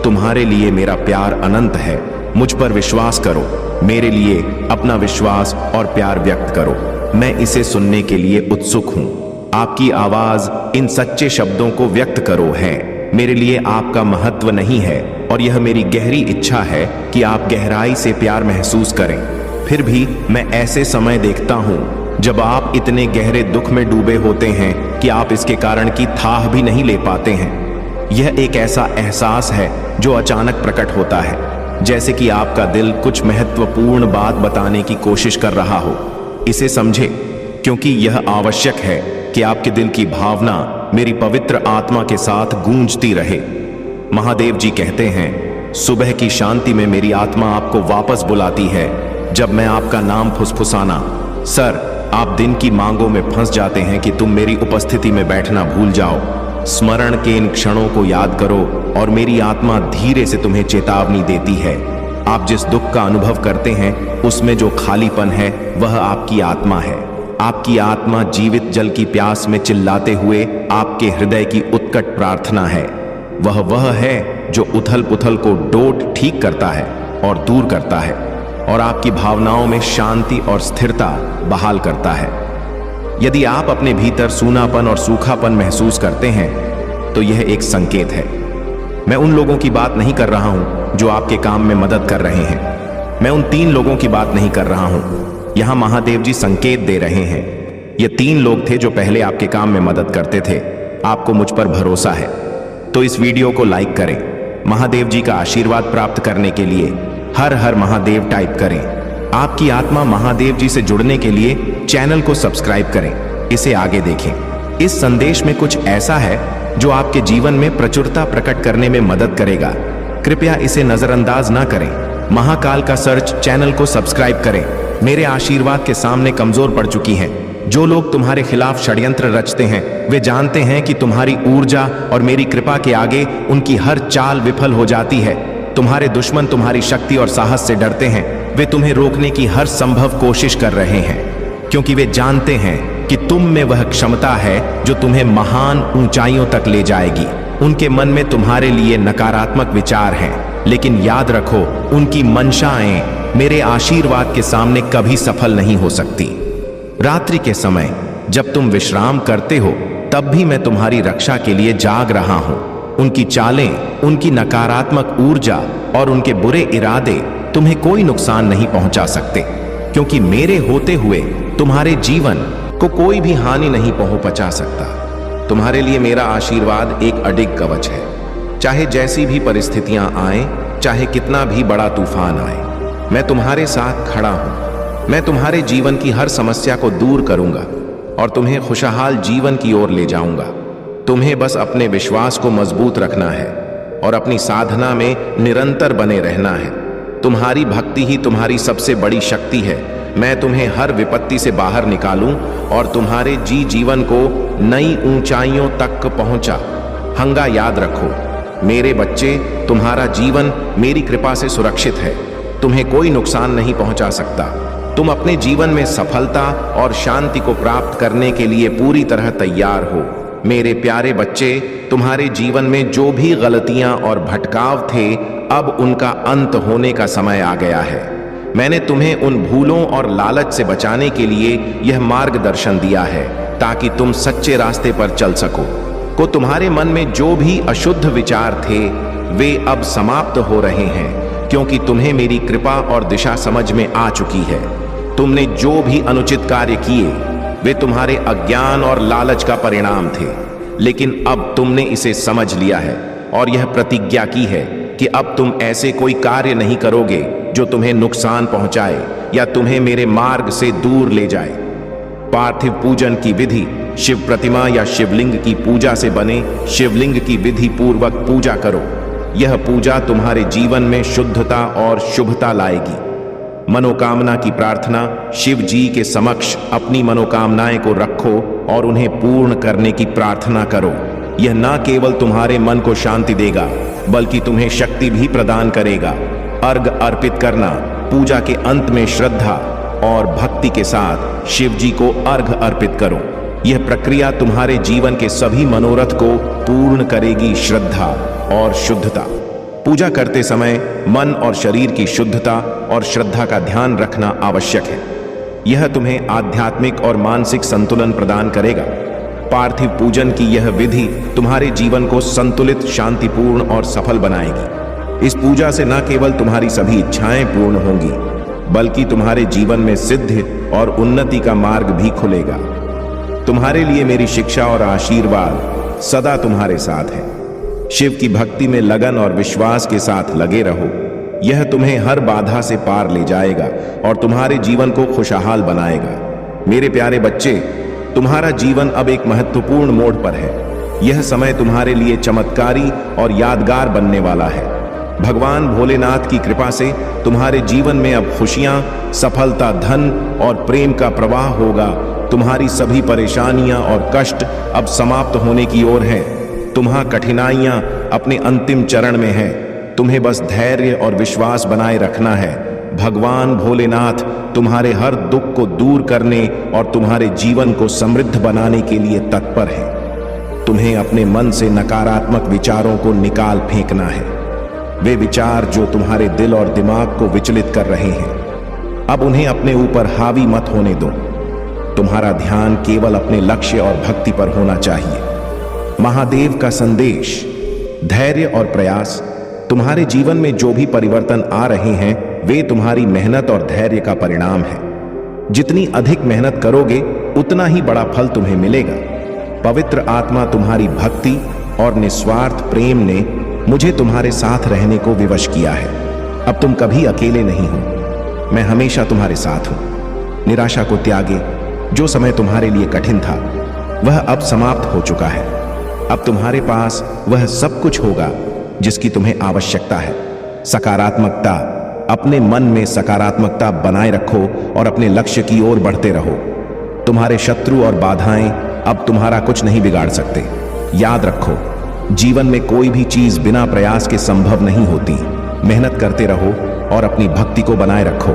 [SPEAKER 2] तुम्हारे लिए मेरा प्यार अनंत है। मुझ पर विश्वास करो। मेरे लिए अपना विश्वास और प्यार व्यक्त करो। मैं इसे सुनने के लिए उत्सुक हूं। आपकी आवाज इन सच्चे शब्दों को व्यक्त करो है। मेरे लिए आपका महत्व नहीं है और यह मेरी गहरी इच्छा है कि आप गहराई से प्यार महसूस करें। फिर भी मैं ऐसे समय देखता हूं जब आप इतने गहरे दुख में डूबे होते हैं कि आप इसके कारण की थाह भी नहीं ले पाते हैं। यह एक ऐसा एहसास है जो अचानक प्रकट होता है, जैसे कि आपका दिल कुछ महत्वपूर्ण बात बताने की कोशिश कर रहा हो। इसे समझे, क्योंकि यह आवश्यक है कि आपके दिल की भावना मेरी पवित्र आत्मा के साथ गूंजती रहे। महादेव जी कहते हैं, सुबह की शांति में मेरी आत्मा आपको वापस बुलाती है जब मैं आपका नाम फुसफुसाना। सर, आप दिन की मांगों में फंस जाते हैं कि तुम मेरी उपस्थिति में बैठना भूल जाओ। स्मरण के इन क्षणों को याद करो और मेरी आत्मा धीरे से तुम्हें चेतावनी देती है। आप जिस दुख का अनुभव करते हैं उसमें जो खालीपन है वह आपकी आत्मा है। आपकी आत्मा जीवित जल की प्यास में चिल्लाते हुए आपके हृदय की उत्कट प्रार्थना है। वह है जो उथल पुथल को डोट ठीक करता है और दूर करता है और आपकी भावनाओं में शांति और स्थिरता बहाल करता है। यदि आप अपने भीतर सूनापन और सूखापन महसूस करते हैं तो यह एक संकेत है। मैं उन लोगों की बात नहीं कर रहा हूं जो आपके काम में मदद कर रहे हैं। मैं उन 3 लोगों की बात नहीं कर रहा हूं। यहां महादेव जी संकेत दे रहे हैं। ये 3 लोग थे जो पहले आपके काम में मदद करते थे। आपको मुझ पर भरोसा है तो इस वीडियो को लाइक करें, महादेव जी का आशीर्वाद प्राप्त करने के लिए हर हर महादेव टाइप करें। आपकी आत्मा महादेव जी से जुड़ने के लिए चैनल को सब्सक्राइब करें। इसे आगे देखें। इस संदेश में कुछ ऐसा है जो आपके जीवन में प्रचुरता प्रकट करने में मदद करेगा। कृपया इसे नजरअंदाज ना करें। महाकाल का सर्च चैनल को सब्सक्राइब करें। मेरे आशीर्वाद के सामने कमजोर पड़ चुकी हैं। जो लोग तुम्हारे खिलाफ षड्यंत्र रचते हैं वे जानते हैं कि तुम्हारी ऊर्जा और मेरी कृपा के आगे उनकी हर चाल विफल हो जाती है। तुम्हारे दुश्मन तुम्हारी शक्ति और साहस से डरते हैं। वे तुम्हें रोकने की हर संभव कोशिश कर रहे हैं, क्योंकि वे जानते हैं कि तुम में वह क्षमता है जो तुम्हें महान ऊंचाइयों तक ले जाएगी। उनके मन में तुम्हारे लिए नकारात्मक विचार हैं, लेकिन याद रखो, उनकी मंशाएं मेरे आशीर्वाद के सामने कभी सफल नहीं हो सकती। रात्रि के समय जब तुम विश्राम करते हो तब भी मैं तुम्हारी रक्षा के लिए जाग रहा हूं। उनकी चालें, उनकी नकारात्मक ऊर्जा और उनके बुरे इरादे तुम्हें कोई नुकसान नहीं पहुंचा सकते, क्योंकि मेरे होते हुए तुम्हारे जीवन को कोई भी हानि नहीं पहुंचा सकता। तुम्हारे लिए मेरा आशीर्वाद एक अडिग कवच है। चाहे जैसी भी परिस्थितियां आए, चाहे कितना भी बड़ा तूफान आए, मैं तुम्हारे साथ खड़ा हूं। मैं तुम्हारे जीवन की हर समस्या को दूर करूंगा और तुम्हें खुशहाल जीवन की ओर ले जाऊंगा। तुम्हें बस अपने विश्वास को मजबूत रखना है और अपनी साधना में निरंतर बने रहना है। तुम्हारी भक्ति ही तुम्हारी सबसे बड़ी शक्ति है। मैं तुम्हें हर विपत्ति से बाहर निकालूं और तुम्हारे जीवन को नई ऊंचाइयों तक पहुंचा। हंगा याद रखो मेरे बच्चे, तुम्हारा जीवन मेरी कृपा से सुरक्षित है। तुम्हें कोई नुकसान नहीं पहुंचा सकता। तुम अपने जीवन में सफलता और शांति को प्राप्त करने के लिए पूरी तरह तैयार हो। मेरे प्यारे बच्चे, तुम्हारे जीवन में जो भी गलतियां और भटकाव थे, अब उनका अंत होने का समय आ गया है। मैंने तुम्हें उन भूलों और लालच से बचाने के लिए यह मार्गदर्शन दिया है ताकि तुम सच्चे रास्ते पर चल सको। तुम्हारे मन में जो भी अशुद्ध विचार थे वे अब समाप्त हो रहे हैं, क्योंकि तुम्हें मेरी कृपा और दिशा समझ में आ चुकी है। तुमने जो भी अनुचित कार्य किए वे तुम्हारे अज्ञान और लालच का परिणाम थे, लेकिन अब तुमने इसे समझ लिया है और यह प्रतिज्ञा की है कि अब तुम ऐसे कोई कार्य नहीं करोगे जो तुम्हें नुकसान पहुंचाए या तुम्हें मेरे मार्ग से दूर ले जाए। पार्थिव पूजन की विधि, शिव प्रतिमा या शिवलिंग की पूजा से बने शिवलिंग की विधि पूर्वक पूजा करो। यह पूजा तुम्हारे जीवन में शुद्धता और शुभता लाएगी। मनोकामना की प्रार्थना, शिव जी के समक्ष अपनी मनोकामनाएं को रखो और उन्हें पूर्ण करने की प्रार्थना करो। यह न केवल तुम्हारे मन को शांति देगा बल्कि तुम्हें शक्ति भी प्रदान करेगा। अर्घ अर्पित करना, पूजा के अंत में श्रद्धा और भक्ति के साथ शिव जी को अर्घ अर्पित करो। यह प्रक्रिया तुम्हारे जीवन के सभी मनोरथ को पूर्ण करेगी। श्रद्धा और शुद्धता, पूजा करते समय मन और शरीर की शुद्धता और श्रद्धा का ध्यान रखना आवश्यक है। यह तुम्हें आध्यात्मिक और मानसिक संतुलन प्रदान करेगा। पार्थिव पूजन की यह विधि तुम्हारे जीवन को संतुलित, शांतिपूर्ण और सफल बनाएगी। इस पूजा से न केवल तुम्हारी सभी इच्छाएं पूर्ण होंगी बल्कि तुम्हारे जीवन में सिद्धि और उन्नति का मार्ग भी खुलेगा। तुम्हारे लिए मेरी शिक्षा और आशीर्वाद सदा तुम्हारे साथ है। शिव की भक्ति में लगन और विश्वास के साथ लगे रहो। यह तुम्हें हर बाधा से पार ले जाएगा और तुम्हारे जीवन को खुशहाल बनाएगा। मेरे प्यारे बच्चे, तुम्हारा जीवन अब एक महत्वपूर्ण मोड़ पर है। यह समय तुम्हारे लिए चमत्कारी और यादगार बनने वाला है। भगवान भोलेनाथ की कृपा से तुम्हारे जीवन में अब खुशियां, सफलता, धन और प्रेम का प्रवाह होगा। तुम्हारी सभी परेशानियां और कष्ट अब समाप्त होने की ओर हैं। तुम्हारी कठिनाइयां अपने अंतिम चरण में हैं। तुम्हें बस धैर्य और विश्वास बनाए रखना है। भगवान भोलेनाथ तुम्हारे हर दुख को दूर करने और तुम्हारे जीवन को समृद्ध बनाने के लिए तत्पर है। तुम्हें अपने मन से नकारात्मक विचारों को निकाल फेंकना है। वे विचार जो तुम्हारे दिल और दिमाग को विचलित कर रहे हैं, अब उन्हें अपने ऊपर हावी मत होने दो। तुम्हारा ध्यान केवल अपने लक्ष्य और भक्ति पर होना चाहिए। महादेव का संदेश, धैर्य और प्रयास, तुम्हारे जीवन में जो भी परिवर्तन आ रहे हैं वे तुम्हारी मेहनत और धैर्य का परिणाम है। जितनी अधिक मेहनत करोगे उतना ही बड़ा फल तुम्हें मिलेगा। पवित्र आत्मा तुम्हारी भक्ति और निस्वार्थ प्रेम ने मुझे तुम्हारे साथ रहने को विवश किया है। अब तुम कभी अकेले नहीं हो, मैं हमेशा तुम्हारे साथ हूं। निराशा को त्यागे, जो समय तुम्हारे लिए कठिन था वह अब समाप्त हो चुका है। अब तुम्हारे पास वह सब कुछ होगा जिसकी तुम्हें आवश्यकता है। सकारात्मकता, अपने मन में सकारात्मकता बनाए रखो और अपने लक्ष्य की ओर बढ़ते रहो। तुम्हारे शत्रु और बाधाएं अब तुम्हारा कुछ नहीं बिगाड़ सकते। याद रखो, जीवन में कोई भी चीज बिना प्रयास के संभव नहीं होती। मेहनत करते रहो और अपनी भक्ति को बनाए रखो।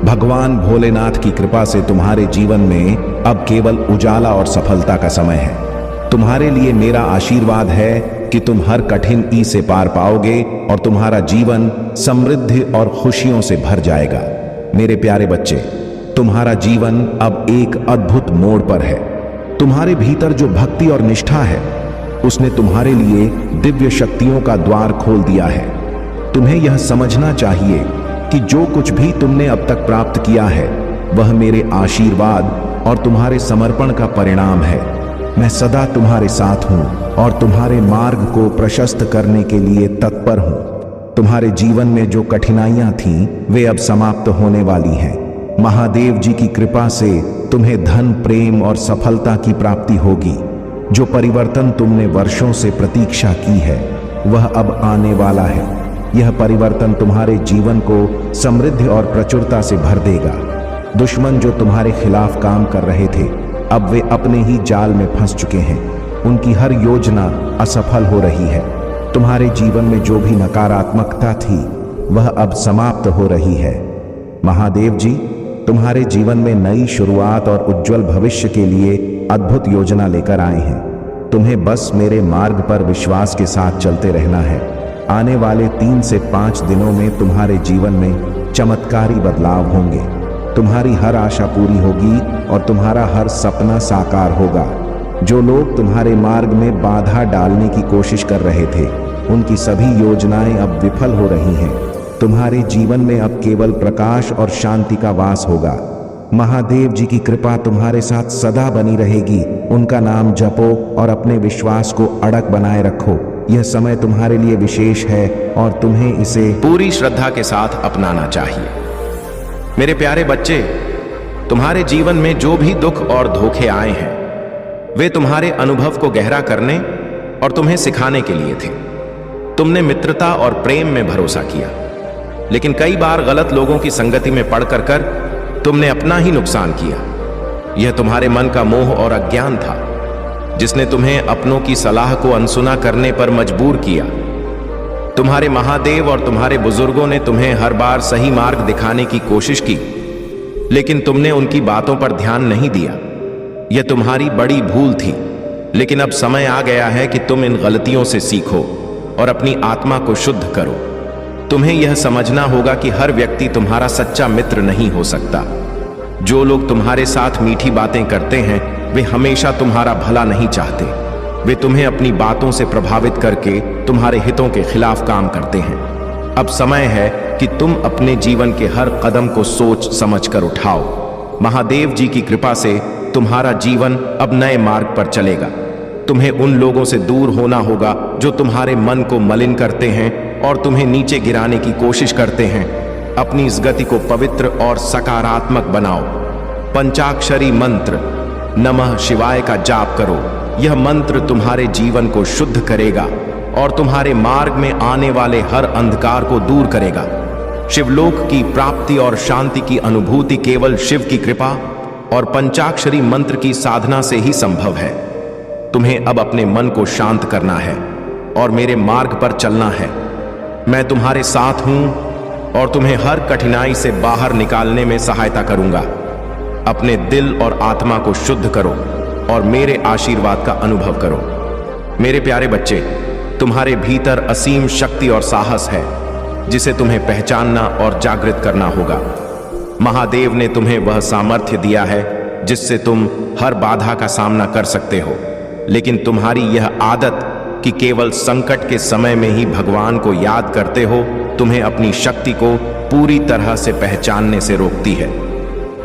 [SPEAKER 2] भगवान भोलेनाथ की कृपा से तुम्हारे जीवन में अब केवल उजाला और सफलता का समय है। तुम्हारे लिए मेरा आशीर्वाद है कि तुम हर कठिन ई से पार पाओगे और तुम्हारा जीवन समृद्धि और खुशियों से भर जाएगा। मेरे प्यारे बच्चे, तुम्हारा जीवन अब एक अद्भुत मोड़ पर है। तुम्हारे भीतर जो भक्ति और निष्ठा है उसने तुम्हारे लिए दिव्य शक्तियों का द्वार खोल दिया है। तुम्हें यह समझना चाहिए कि जो कुछ भी तुमने अब तक प्राप्त किया है वह मेरे आशीर्वाद और तुम्हारे समर्पण का परिणाम है। मैं सदा तुम्हारे साथ हूं और तुम्हारे मार्ग को प्रशस्त करने के लिए तत्पर हूं। तुम्हारे जीवन में जो कठिनाइयां थीं वे अब समाप्त होने वाली हैं। महादेव जी की कृपा से तुम्हें धन, प्रेम और सफलता की प्राप्ति होगी। जो परिवर्तन तुमने वर्षों से प्रतीक्षा की है वह अब आने वाला है। यह परिवर्तन तुम्हारे जीवन को समृद्धि और प्रचुरता से भर देगा। दुश्मन जो तुम्हारे खिलाफ काम कर रहे थे अब वे अपने ही जाल में फंस चुके हैं। उनकी हर योजना असफल हो रही है। तुम्हारे जीवन में जो भी नकारात्मकता थी वह अब समाप्त हो रही है। महादेव जी तुम्हारे जीवन में नई शुरुआत और उज्जवल भविष्य के लिए अद्भुत योजना लेकर आए हैं। तुम्हें बस मेरे मार्ग पर विश्वास के साथ चलते रहना है। आने वाले 3 से 5 दिनों में तुम्हारे जीवन में चमत्कारी बदलाव होंगे। तुम्हारी हर आशा पूरी होगी और तुम्हारा हर सपना साकार होगा। जो लोग तुम्हारे मार्ग में बाधा डालने की कोशिश कर रहे थे उनकी सभी योजनाएं अब विफल हो रही हैं। तुम्हारे जीवन में अब केवल प्रकाश और शांति का वास होगा। महादेव जी की कृपा तुम्हारे साथ सदा बनी रहेगी। उनका नाम जपो और अपने विश्वास को अड़क बनाए रखो। यह समय तुम्हारे लिए विशेष है और तुम्हें इसे
[SPEAKER 3] पूरी श्रद्धा के साथ अपनाना चाहिए। मेरे प्यारे बच्चे, तुम्हारे जीवन में जो भी दुख और धोखे आए हैं वे तुम्हारे अनुभव को गहरा करने और तुम्हें सिखाने के लिए थे। तुमने मित्रता और प्रेम में भरोसा किया, लेकिन कई बार गलत लोगों की संगति में पड़ कर तुमने अपना ही नुकसान किया। यह तुम्हारे मन का मोह और अज्ञान था जिसने तुम्हें अपनों की सलाह को अनसुना करने पर मजबूर किया। तुम्हारे महादेव और तुम्हारे बुजुर्गों ने तुम्हें हर बार सही मार्ग दिखाने की कोशिश की, लेकिन तुमने उनकी बातों पर ध्यान नहीं दिया। यह तुम्हारी बड़ी भूल थी, लेकिन अब समय आ गया है कि तुम इन गलतियों से सीखो और अपनी आत्मा को शुद्ध करो। तुम्हें यह समझना होगा कि हर व्यक्ति तुम्हारा सच्चा मित्र नहीं हो सकता। जो लोग तुम्हारे साथ मीठी बातें करते हैं वे हमेशा तुम्हारा भला नहीं चाहते। वे तुम्हें अपनी बातों से प्रभावित करके तुम्हारे हितों के खिलाफ काम करते हैं। अब समय है कि तुम अपने जीवन के हर कदम को सोच समझ कर उठाओ। महादेव जी की कृपा से तुम्हारा जीवन अब नए मार्ग पर चलेगा। तुम्हें उन लोगों से दूर होना होगा जो तुम्हारे मन को मलिन करते हैं और तुम्हें नीचे गिराने की कोशिश करते हैं। अपनी इस गति को पवित्र और सकारात्मक बनाओ। पंचाक्षरी मंत्र नमः शिवाय का जाप करो। यह मंत्र तुम्हारे जीवन को शुद्ध करेगा और तुम्हारे मार्ग में आने वाले हर अंधकार को दूर करेगा। शिवलोक की प्राप्ति और शांति की अनुभूति केवल शिव की कृपा और पंचाक्षरी मंत्र की साधना से ही संभव है। तुम्हें अब अपने मन को शांत करना है और मेरे मार्ग पर चलना है। मैं तुम्हारे साथ हूं और तुम्हें हर कठिनाई से बाहर निकालने में सहायता करूंगा। अपने दिल और आत्मा को शुद्ध करो और मेरे आशीर्वाद का अनुभव करो। मेरे प्यारे बच्चे, तुम्हारे भीतर असीम शक्ति और साहस है जिसे तुम्हें पहचानना और जागृत करना होगा। महादेव ने तुम्हें वह सामर्थ्य दिया है जिससे तुम हर बाधा का सामना कर सकते हो, लेकिन तुम्हारी यह आदत कि केवल संकट के समय में ही भगवान को याद करते हो तुम्हें अपनी शक्ति को पूरी तरह से पहचानने से रोकती है।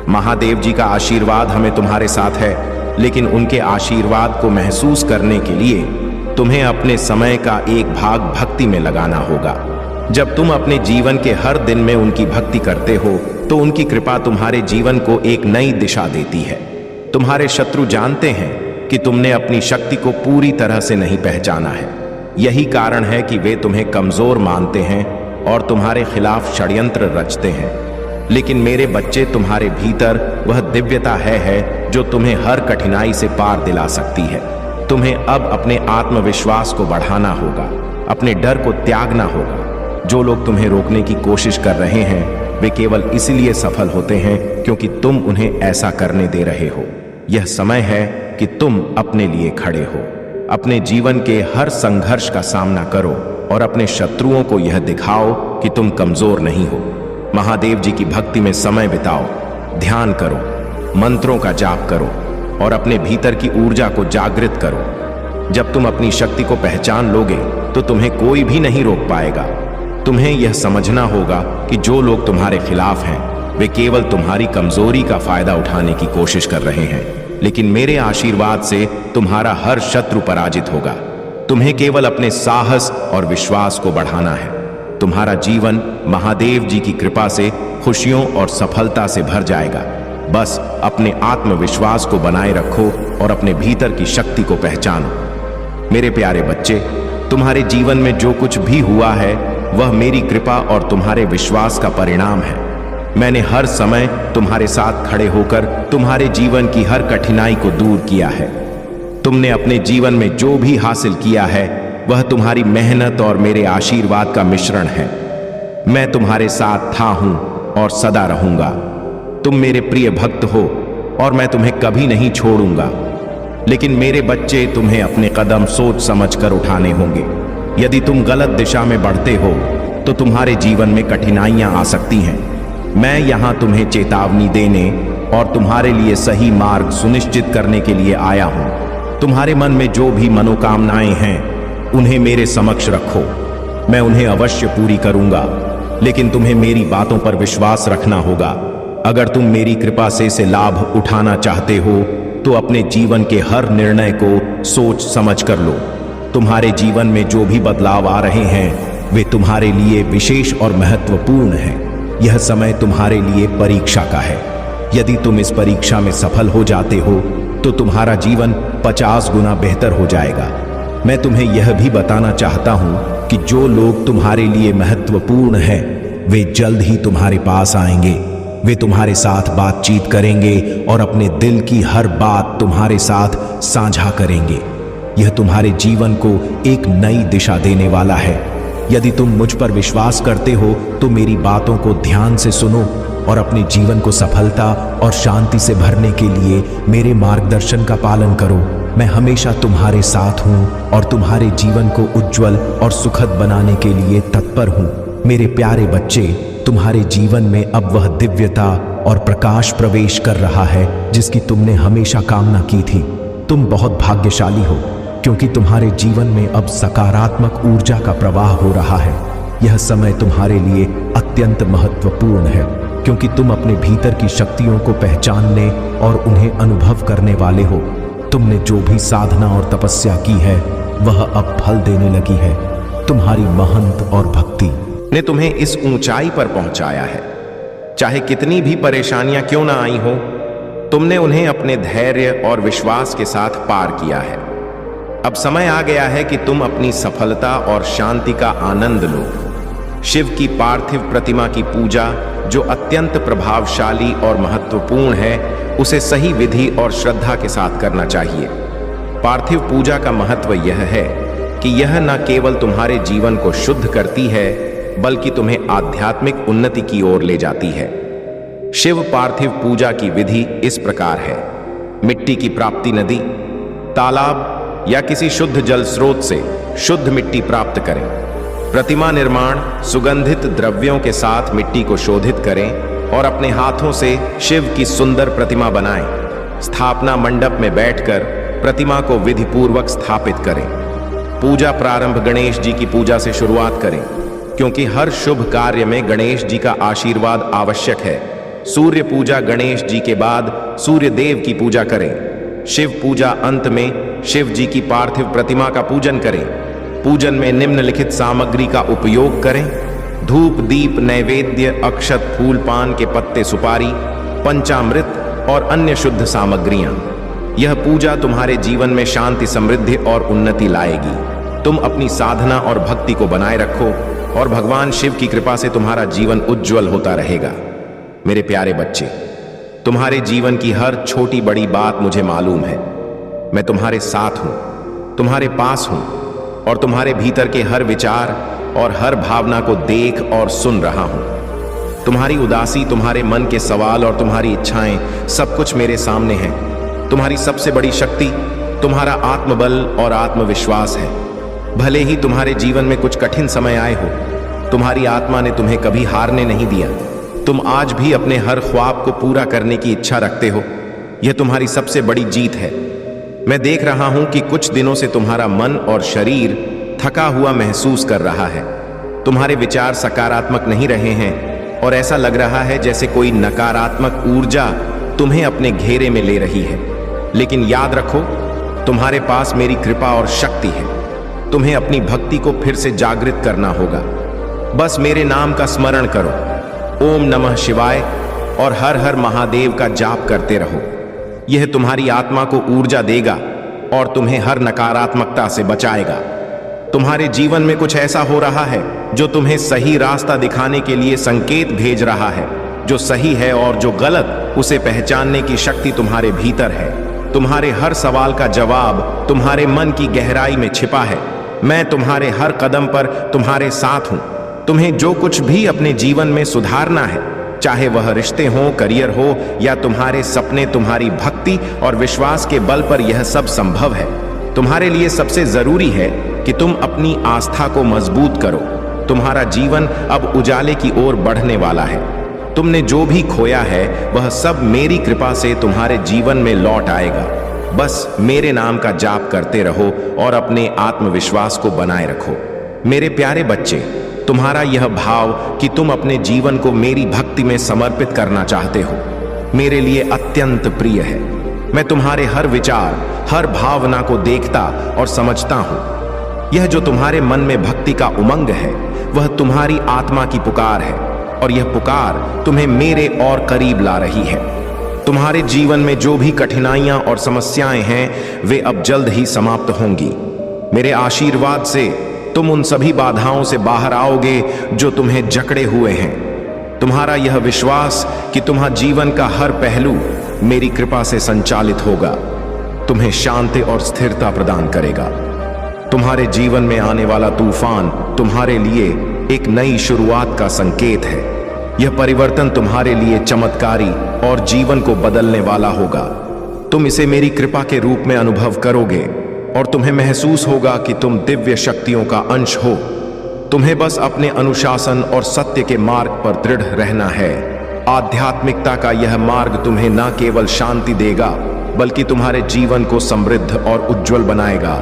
[SPEAKER 3] महादेव जी का आशीर्वाद हमें तुम्हारे साथ है, लेकिन उनके आशीर्वाद को महसूस करने के लिए तुम्हें अपने समय का एक भाग भक्ति में लगाना होगा। जब तुम अपने जीवन के हर दिन में उनकी भक्ति करते हो तो उनकी कृपा तुम्हारे जीवन को एक नई दिशा देती है। तुम्हारे शत्रु जानते हैं कि तुमने अपनी शक्ति को पूरी तरह से नहीं पहचाना है। यही कारण है कि वे तुम्हें कमजोर मानते हैं और तुम्हारे खिलाफ षड्यंत्र रचते हैं। लेकिन मेरे बच्चे, तुम्हारे भीतर वह दिव्यता है जो तुम्हें हर कठिनाई से पार दिला सकती है। तुम्हें अब अपने आत्मविश्वास को बढ़ाना होगा, अपने डर को त्यागना होगा। जो लोग तुम्हें रोकने की कोशिश कर रहे हैं वे केवल इसलिए सफल होते हैं क्योंकि तुम उन्हें ऐसा करने दे रहे हो। यह समय है कि तुम अपने लिए खड़े हो। अपने जीवन के हर संघर्ष का सामना करो और अपने शत्रुओं को यह दिखाओ कि तुम कमजोर नहीं हो। महादेव जी की भक्ति में समय बिताओ, ध्यान करो, मंत्रों का जाप करो और अपने भीतर की ऊर्जा को जागृत करो। जब तुम अपनी शक्ति को पहचान लोगे तो तुम्हें कोई भी नहीं रोक पाएगा। तुम्हें यह समझना होगा कि जो लोग तुम्हारे खिलाफ हैं वे केवल तुम्हारी कमजोरी का फायदा उठाने की कोशिश कर रहे हैं, लेकिन मेरे आशीर्वाद से तुम्हारा हर शत्रु पराजित होगा। तुम्हें केवल अपने साहस और विश्वास को बढ़ाना है। तुम्हारा जीवन महादेव जी की कृपा से खुशियों और सफलता से भर जाएगा। बस अपने आत्मविश्वास को बनाए रखो और अपने भीतर की शक्ति को पहचानो। मेरे प्यारे बच्चे, तुम्हारे जीवन में जो कुछ भी हुआ है वह मेरी कृपा और तुम्हारे विश्वास का परिणाम है। मैंने हर समय तुम्हारे साथ खड़े होकर तुम्हारे जीवन की हर कठिनाई को दूर किया है। तुमने अपने जीवन में जो भी हासिल किया है वह तुम्हारी मेहनत और मेरे आशीर्वाद का मिश्रण है। मैं तुम्हारे साथ था हूं और सदा रहूंगा। तुम मेरे प्रिय भक्त हो और मैं तुम्हें कभी नहीं छोड़ूंगा। लेकिन मेरे बच्चे, तुम्हें अपने कदम सोच समझ कर उठाने होंगे। यदि तुम गलत दिशा में बढ़ते हो तो तुम्हारे जीवन में कठिनाइयां आ सकती हैं। मैं यहां तुम्हें चेतावनी देने और तुम्हारे लिए सही मार्ग सुनिश्चित करने के लिए आया हूं। तुम्हारे मन में जो भी मनोकामनाएं हैं उन्हें मेरे समक्ष रखो। मैं उन्हें अवश्य पूरी करूंगा, लेकिन तुम्हें मेरी बातों पर विश्वास रखना होगा। अगर तुम मेरी कृपा से लाभ उठाना चाहते हो तो अपने जीवन के हर निर्णय को सोच समझ कर लो। तुम्हारे जीवन में जो भी बदलाव आ रहे हैं वे तुम्हारे लिए विशेष और महत्वपूर्ण हैं। यह समय तुम्हारे लिए परीक्षा का है। यदि तुम इस परीक्षा में सफल हो जाते हो तो तुम्हारा जीवन 50 गुना बेहतर हो जाएगा। मैं तुम्हें यह भी बताना चाहता हूं कि जो लोग तुम्हारे लिए महत्वपूर्ण हैं वे जल्द ही तुम्हारे पास आएंगे। वे तुम्हारे साथ बातचीत करेंगे और अपने दिल की हर बात तुम्हारे साथ साझा करेंगे। यह तुम्हारे जीवन को एक नई दिशा देने वाला है। यदि तुम मुझ पर विश्वास करते हो तो मेरी बातों को ध्यान से सुनो और अपने जीवन को सफलता और शांति से भरने के लिए मेरे मार्गदर्शन का पालन करो। मैं हमेशा तुम्हारे साथ हूं और तुम्हारे जीवन को उज्जवल और सुखद बनाने के लिए तत्पर हूं। मेरे प्यारे बच्चे, तुम्हारे जीवन में अब वह दिव्यता और प्रकाश प्रवेश कर रहा है जिसकी तुमने हमेशा कामना की थी। तुम बहुत भाग्यशाली हो क्योंकि तुम्हारे जीवन में अब सकारात्मक ऊर्जा का प्रवाह हो रहा है। यह समय तुम्हारे लिए अत्यंत महत्वपूर्ण है क्योंकि तुम अपने भीतर की शक्तियों को पहचानने और उन्हें अनुभव करने वाले हो। तुमने जो भी साधना और तपस्या की है वह अब फल देने लगी है। तुम्हारी महंत और भक्ति ने तुम्हें इस ऊंचाई पर पहुंचाया है। चाहे कितनी भी परेशानियां क्यों ना आई हो, तुमने उन्हें अपने धैर्य और विश्वास के साथ पार किया है। अब समय आ गया है कि तुम अपनी सफलता और शांति का आनंद लो। शिव की पार्थिव प्रतिमा की पूजा, जो अत्यंत प्रभावशाली और महत्वपूर्ण है, उसे सही विधि और श्रद्धा के साथ करना चाहिए। पार्थिव पूजा का महत्व यह है कि यह न केवल तुम्हारे जीवन को शुद्ध करती है बल्कि तुम्हें आध्यात्मिक उन्नति की ओर ले जाती है। शिव पार्थिव पूजा की विधि इस प्रकार है। मिट्टी की प्राप्ति नदी, तालाब या किसी शुद्ध जल स्रोत से शुद्ध मिट्टी प्राप्त करें। प्रतिमा निर्माण, सुगंधित द्रव्यों के साथ मिट्टी को शोधित करें और अपने हाथों से शिव की सुंदर प्रतिमा बनाएं। स्थापना मंडप में बैठकर प्रतिमा को विधि पूर्वक स्थापित करें। पूजा प्रारंभ गणेश जी की पूजा से शुरुआत करें क्योंकि हर शुभ कार्य में गणेश जी का आशीर्वाद आवश्यक है। सूर्य पूजा गणेश जी के बाद सूर्य देव की पूजा करें। शिव पूजा अंत में शिव जी की पार्थिव प्रतिमा का पूजन करें। पूजन में निम्नलिखित सामग्री का उपयोग करें: धूप, दीप, नैवेद्य, अक्षत, फूल, पान के पत्ते, सुपारी, पंचामृत और अन्य शुद्ध सामग्रियां। यह पूजा तुम्हारे जीवन में शांति, समृद्धि और उन्नति लाएगी। तुम अपनी साधना और भक्ति को बनाए रखो और भगवान शिव की कृपा से तुम्हारा जीवन उज्जवल होता रहेगा। मेरे प्यारे बच्चे, तुम्हारे जीवन की हर छोटी बड़ी बात मुझे मालूम है। मैं तुम्हारे साथ हूं, तुम्हारे पास हूं और तुम्हारे भीतर के हर विचार और हर भावना को देख और सुन रहा हूं। तुम्हारी उदासी, तुम्हारे मन के सवाल और तुम्हारी इच्छाएं सब कुछ मेरे सामने हैं। तुम्हारी सबसे बड़ी शक्ति तुम्हारा आत्मबल और आत्मविश्वास है। भले ही तुम्हारे जीवन में कुछ कठिन समय आए हो, तुम्हारी आत्मा ने तुम्हें कभी हारने नहीं दिया। तुम आज भी अपने हर ख्वाब को पूरा करने की इच्छा रखते हो। यह तुम्हारी सबसे बड़ी जीत है। मैं देख रहा हूं कि कुछ दिनों से तुम्हारा मन और शरीर थका हुआ महसूस कर रहा है। तुम्हारे विचार सकारात्मक नहीं रहे हैं और ऐसा लग रहा है जैसे कोई नकारात्मक ऊर्जा तुम्हें अपने घेरे में ले रही है। लेकिन याद रखो, तुम्हारे पास मेरी कृपा और शक्ति है। तुम्हें अपनी भक्ति को फिर से जागृत करना होगा। बस मेरे नाम का स्मरण करो, ओम नमः शिवाय और हर हर महादेव का जाप करते रहो। यह तुम्हारी आत्मा को ऊर्जा देगा और तुम्हें हर नकारात्मकता से बचाएगा। तुम्हारे जीवन में कुछ ऐसा हो रहा है जो तुम्हें सही रास्ता दिखाने के लिए संकेत भेज रहा है। जो सही है और जो गलत, उसे पहचानने की शक्ति तुम्हारे भीतर है। तुम्हारे हर सवाल का जवाब तुम्हारे मन की गहराई में छिपा है। मैं तुम्हारे हर कदम पर तुम्हारे साथ हूं। तुम्हें जो कुछ भी अपने जीवन में सुधारना है, चाहे वह रिश्ते हो, करियर हो या तुम्हारे सपने, तुम्हारी भक्ति और विश्वास के बल पर यह सब संभव है। तुम्हारे लिए सबसे जरूरी है कि तुम अपनी आस्था को मजबूत करो। तुम्हारा जीवन अब उजाले की ओर बढ़ने वाला है। तुमने जो भी खोया है वह सब मेरी कृपा से तुम्हारे जीवन में लौट आएगा। बस मेरे नाम का जाप करते रहो और अपने आत्मविश्वास को बनाए रखो। मेरे प्यारे बच्चे, तुम्हारा यह भाव कि तुम अपने जीवन को मेरी भक्ति में समर्पित करना चाहते हो, मेरे लिए अत्यंत प्रिय है। मैं तुम्हारे हर विचार, हर भावना को देखता और समझता हूं। यह जो तुम्हारे मन में भक्ति का उमंग है, वह तुम्हारी आत्मा की पुकार है और यह पुकार तुम्हें मेरे और करीब ला रही है। तुम्हारे जीवन में जो भी कठिनाइयां और समस्याएं हैं, वे अब जल्द ही समाप्त होंगी। मेरे आशीर्वाद से तुम उन सभी बाधाओं से बाहर आओगे जो तुम्हें जकड़े हुए हैं। तुम्हारा यह विश्वास कि तुम्हारा जीवन का हर पहलू मेरी कृपा से संचालित होगा, तुम्हें शांति और स्थिरता प्रदान करेगा। तुम्हारे जीवन में आने वाला तूफान तुम्हारे लिए एक नई शुरुआत का संकेत है। यह परिवर्तन तुम्हारे लिए चमत्कारी और जीवन को बदलने वाला होगा। तुम इसे मेरी कृपा के रूप में अनुभव करोगे और तुम्हें महसूस होगा कि तुम दिव्य शक्तियों का अंश हो। तुम्हें बस अपने अनुशासन और सत्य के मार्ग पर दृढ़ रहना है। आध्यात्मिकता का यह मार्ग तुम्हें न केवल शांति देगा, बल्कि तुम्हारे जीवन को समृद्ध और उज्जवल बनाएगा।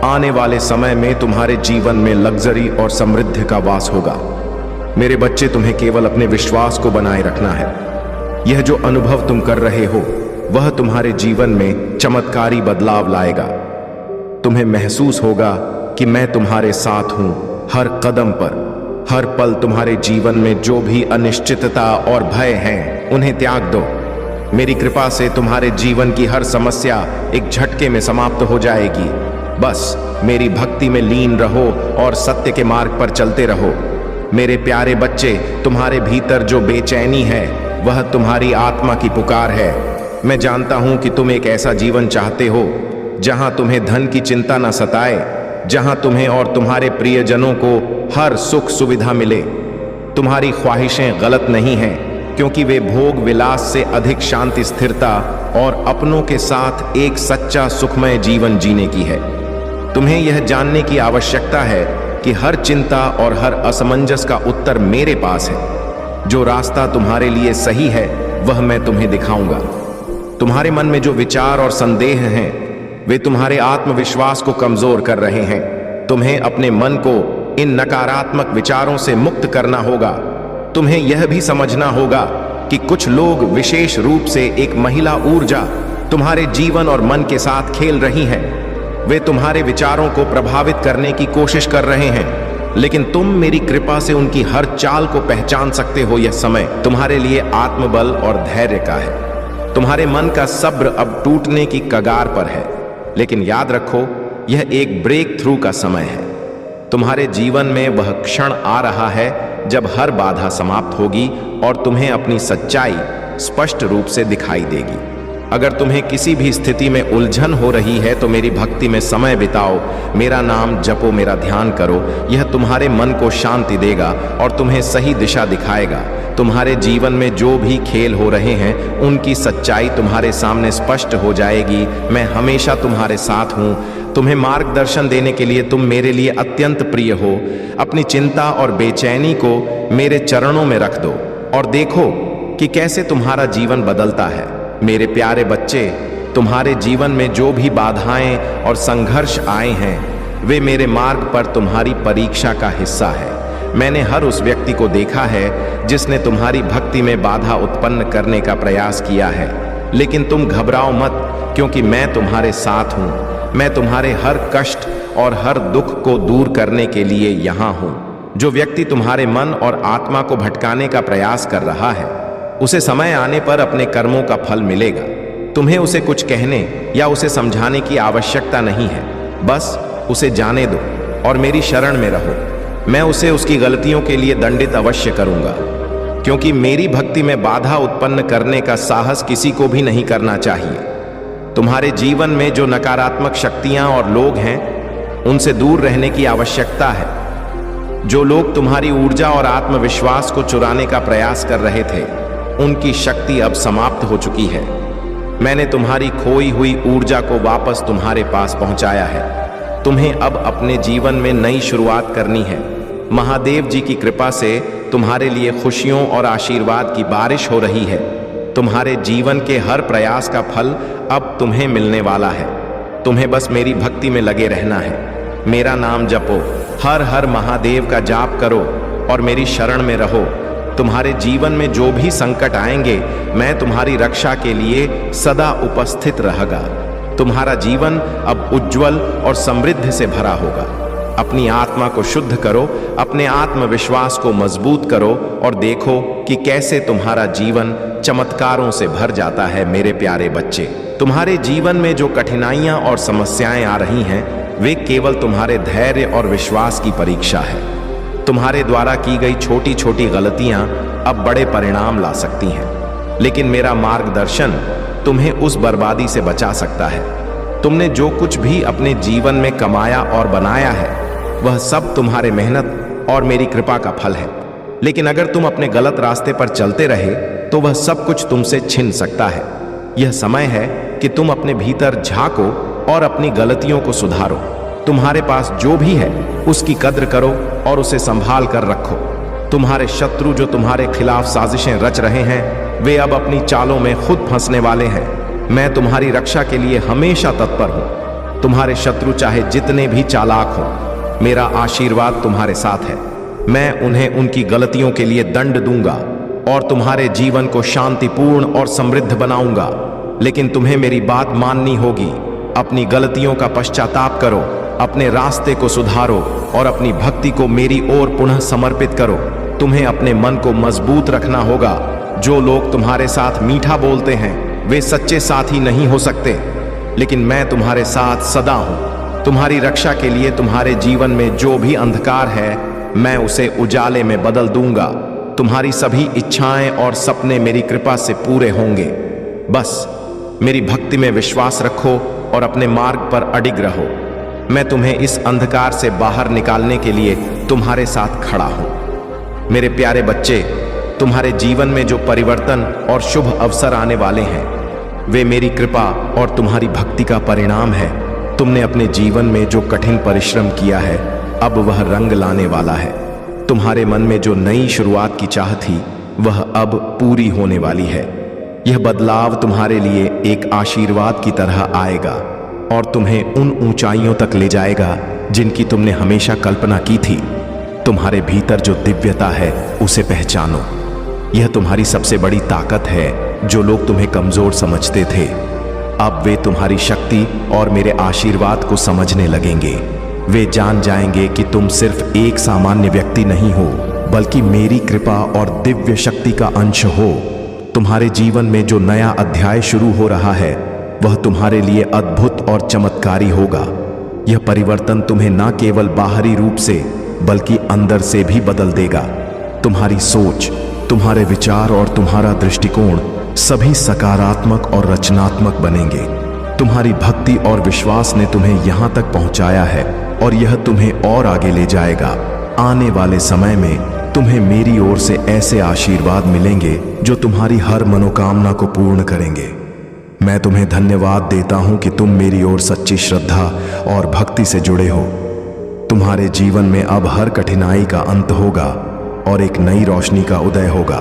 [SPEAKER 3] आने वाले समय में तुम्हारे जीवन में लग्जरी और समृद्धि का वास होगा। मेरे बच्चे, तुम्हें केवल अपने विश्वास को बनाए रखना है। यह जो अनुभव तुम कर रहे हो, वह तुम्हारे जीवन में चमत्कारी बदलाव लाएगा। तुम्हें महसूस होगा कि मैं तुम्हारे साथ हूं। हर कदम पर, हर पल तुम्हारे जीवन में जो भी अनिश्चितता और भय हैं, उन्हें त्याग दो। मेरी कृपा से तुम्हारे जीवन की हर समस्या एक झटके में समाप्त हो जाएगी। बस मेरी भक्ति में लीन रहो और सत्य के मार्ग पर चलते रहो। मेरे प्यारे बच्चे, तुम्हारे भीतर जो बेचैनी है, वह तुम्हारी आत्मा की पुकार है। मैं जानता हूं कि तुम एक ऐसा जीवन चाहते हो जहां तुम्हें धन की चिंता न सताए, जहां तुम्हें और तुम्हारे प्रियजनों को हर सुख सुविधा मिले। तुम्हारी ख्वाहिशें गलत नहीं हैं, क्योंकि वे भोग विलास से अधिक शांति, स्थिरता और अपनों के साथ एक सच्चा सुखमय जीवन जीने की है। तुम्हें यह जानने की आवश्यकता है कि हर चिंता और हर असमंजस का उत्तर मेरे पास है। जो रास्ता तुम्हारे लिए सही है, वह मैं तुम्हें दिखाऊंगा। तुम्हारे मन में जो विचार और संदेह हैं, वे तुम्हारे आत्मविश्वास को कमजोर कर रहे हैं। तुम्हें अपने मन को इन नकारात्मक विचारों से मुक्त करना होगा। तुम्हें यह भी समझना होगा कि कुछ लोग, विशेष रूप से एक महिला ऊर्जा, तुम्हारे जीवन और मन के साथ खेल रही हैं। वे तुम्हारे विचारों को प्रभावित करने की कोशिश कर रहे हैं, लेकिन तुम मेरी कृपा से उनकी हर चाल को पहचान सकते हो। यह समय तुम्हारे लिए आत्मबल और धैर्य का है। तुम्हारे मन का सब्र अब टूटने की कगार पर है, लेकिन याद रखो, यह एक ब्रेक थ्रू का समय है। तुम्हारे जीवन में वह क्षण आ रहा है जब हर बाधा समाप्त होगी और तुम्हें अपनी सच्चाई स्पष्ट रूप से दिखाई देगी। अगर तुम्हें किसी भी स्थिति में उलझन हो रही है तो मेरी भक्ति में समय बिताओ, मेरा नाम जपो, मेरा ध्यान करो। यह तुम्हारे मन को शांति देगा और तुम्हें सही दिशा दिखाएगा। तुम्हारे जीवन में जो भी खेल हो रहे हैं उनकी सच्चाई तुम्हारे सामने स्पष्ट हो जाएगी। मैं हमेशा तुम्हारे साथ हूँ। तुम्हें मार्गदर्शन देने के लिए तुम मेरे लिए अत्यंत प्रिय हो। अपनी चिंता और बेचैनी को मेरे चरणों में रख दो और देखो कि कैसे तुम्हारा जीवन बदलता है। मेरे प्यारे बच्चे, तुम्हारे जीवन में जो भी बाधाएं और संघर्ष आए हैं वे मेरे मार्ग पर तुम्हारी परीक्षा का हिस्सा है। मैंने हर उस व्यक्ति को देखा है जिसने तुम्हारी भक्ति में बाधा उत्पन्न करने का प्रयास किया है, लेकिन तुम घबराओ मत, क्योंकि मैं तुम्हारे साथ हूँ। मैं तुम्हारे हर कष्ट और हर दुख को दूर करने के लिए यहाँ हूँ। जो व्यक्ति तुम्हारे मन और आत्मा को भटकाने का प्रयास कर रहा है उसे समय आने पर अपने कर्मों का फल मिलेगा। तुम्हें उसे कुछ कहने या उसे समझाने की आवश्यकता नहीं है, बस उसे जाने दो और मेरी शरण में रहो। मैं उसे उसकी गलतियों के लिए दंडित अवश्य करूंगा, क्योंकि मेरी भक्ति में बाधा उत्पन्न करने का साहस किसी को भी नहीं करना चाहिए। तुम्हारे जीवन में जो नकारात्मक शक्तियां और लोग हैं उनसे दूर रहने की आवश्यकता है। जो लोग तुम्हारी ऊर्जा और आत्मविश्वास को चुराने का प्रयास कर रहे थे उनकी शक्ति अब समाप्त हो चुकी है। मैंने तुम्हारी खोई हुई ऊर्जा को वापस तुम्हारे पास पहुंचाया है। तुम्हें अब अपने जीवन में नई शुरुआत करनी है। महादेव जी की कृपा से तुम्हारे लिए खुशियों और आशीर्वाद की बारिश हो रही है। तुम्हारे जीवन के हर प्रयास का फल अब तुम्हें मिलने वाला है। तुम्हें बस मेरी भक्ति में लगे रहना है। मेरा नाम जपो, हर हर महादेव का जाप करो और मेरी शरण में रहो। तुम्हारे जीवन में जो भी संकट आएंगे मैं तुम्हारी रक्षा के लिए सदा उपस्थित रहूंगा। तुम्हारा जीवन अब उज्जवल और समृद्ध से भरा होगा। अपनी आत्मा को शुद्ध करो, अपने आत्मविश्वास को मजबूत करो और देखो कि कैसे तुम्हारा जीवन चमत्कारों से भर जाता है। मेरे प्यारे बच्चे, तुम्हारे जीवन में जो कठिनाइयां और समस्याएं आ रही हैं वे केवल तुम्हारे धैर्य और विश्वास की परीक्षा है। तुम्हारे द्वारा की गई छोटी छोटी गलतियां अब बड़े परिणाम ला सकती हैं, लेकिन मेरा मार्गदर्शन तुम्हें उस बर्बादी से बचा सकता है। तुमने जो कुछ भी अपने जीवन में कमाया और बनाया है वह सब तुम्हारे मेहनत और मेरी कृपा का फल है, लेकिन अगर तुम अपने गलत रास्ते पर चलते रहे तो वह सब कुछ तुमसे छिन सकता है। यह समय है कि तुम अपने भीतर झांको और अपनी गलतियों को सुधारो। तुम्हारे पास जो भी है उसकी कद्र करो और उसे संभाल कर रखो। तुम्हारे शत्रु जो तुम्हारे खिलाफ साजिशें रच रहे हैं वे अब अपनी चालों में खुद फंसने वाले हैं। मैं तुम्हारी रक्षा के लिए हमेशा तत्पर हूं। तुम्हारे शत्रु चाहे जितने भी चालाक हों, मेरा आशीर्वाद तुम्हारे साथ है। मैं उन्हें उनकी गलतियों के लिए दंड दूंगा और तुम्हारे जीवन को शांतिपूर्ण और समृद्ध बनाऊंगा। लेकिन तुम्हें मेरी बात माननी होगी। अपनी गलतियों का पश्चाताप करो, अपने रास्ते को सुधारो और अपनी भक्ति को मेरी ओर पुनः समर्पित करो। तुम्हें अपने मन को मजबूत रखना होगा। जो लोग तुम्हारे साथ मीठा बोलते हैं वे सच्चे साथी नहीं हो सकते, लेकिन मैं तुम्हारे साथ सदा हूं। तुम्हारी रक्षा के लिए तुम्हारे जीवन में जो भी अंधकार है मैं उसे उजाले में बदल दूंगा। तुम्हारी सभी इच्छाएं और सपने मेरी कृपा से पूरे होंगे। बस मेरी भक्ति में विश्वास रखो और अपने मार्ग पर अडिग रहो। मैं तुम्हें इस अंधकार से बाहर निकालने के लिए तुम्हारे साथ खड़ा हूं। मेरे प्यारे बच्चे, तुम्हारे जीवन में जो परिवर्तन और शुभ अवसर आने वाले हैं वे मेरी कृपा और तुम्हारी भक्ति का परिणाम है। तुमने अपने जीवन में जो कठिन परिश्रम किया है अब वह रंग लाने वाला है। तुम्हारे मन में जो नई शुरुआत की चाह थी वह अब पूरी होने वाली है। यह बदलाव तुम्हारे लिए एक आशीर्वाद की तरह आएगा और तुम्हें उन ऊंचाइयों तक ले जाएगा जिनकी तुमने हमेशा कल्पना की थी। तुम्हारे भीतर जो दिव्यता है उसे पहचानो। यह तुम्हारी सबसे बड़ी ताकत है। जो लोग तुम्हें कमजोर समझते थे अब वे तुम्हारी शक्ति और मेरे आशीर्वाद को समझने लगेंगे। वे जान जाएंगे कि तुम सिर्फ एक सामान्य व्यक्ति नहीं हो, बल्कि मेरी कृपा और दिव्य शक्ति का अंश हो। तुम्हारे जीवन में जो नया अध्याय शुरू हो रहा है वह तुम्हारे लिए अद्भुत और चमत्कारी होगा। यह परिवर्तन तुम्हें न केवल बाहरी रूप से बल्कि अंदर से भी बदल देगा। तुम्हारी सोच, तुम्हारे विचार और तुम्हारा दृष्टिकोण सभी सकारात्मक और रचनात्मक बनेंगे। तुम्हारी भक्ति और विश्वास ने तुम्हें यहां तक पहुंचाया है और यह तुम्हें और आगे ले जाएगा। आने वाले समय में तुम्हें मेरी ओर से ऐसे आशीर्वाद मिलेंगे जो तुम्हारी हर मनोकामना को पूर्ण करेंगे। मैं तुम्हें धन्यवाद देता हूं कि तुम मेरी ओर सच्ची श्रद्धा और भक्ति से जुड़े हो। तुम्हारे जीवन में अब हर कठिनाई का अंत होगा और एक नई रोशनी का उदय होगा।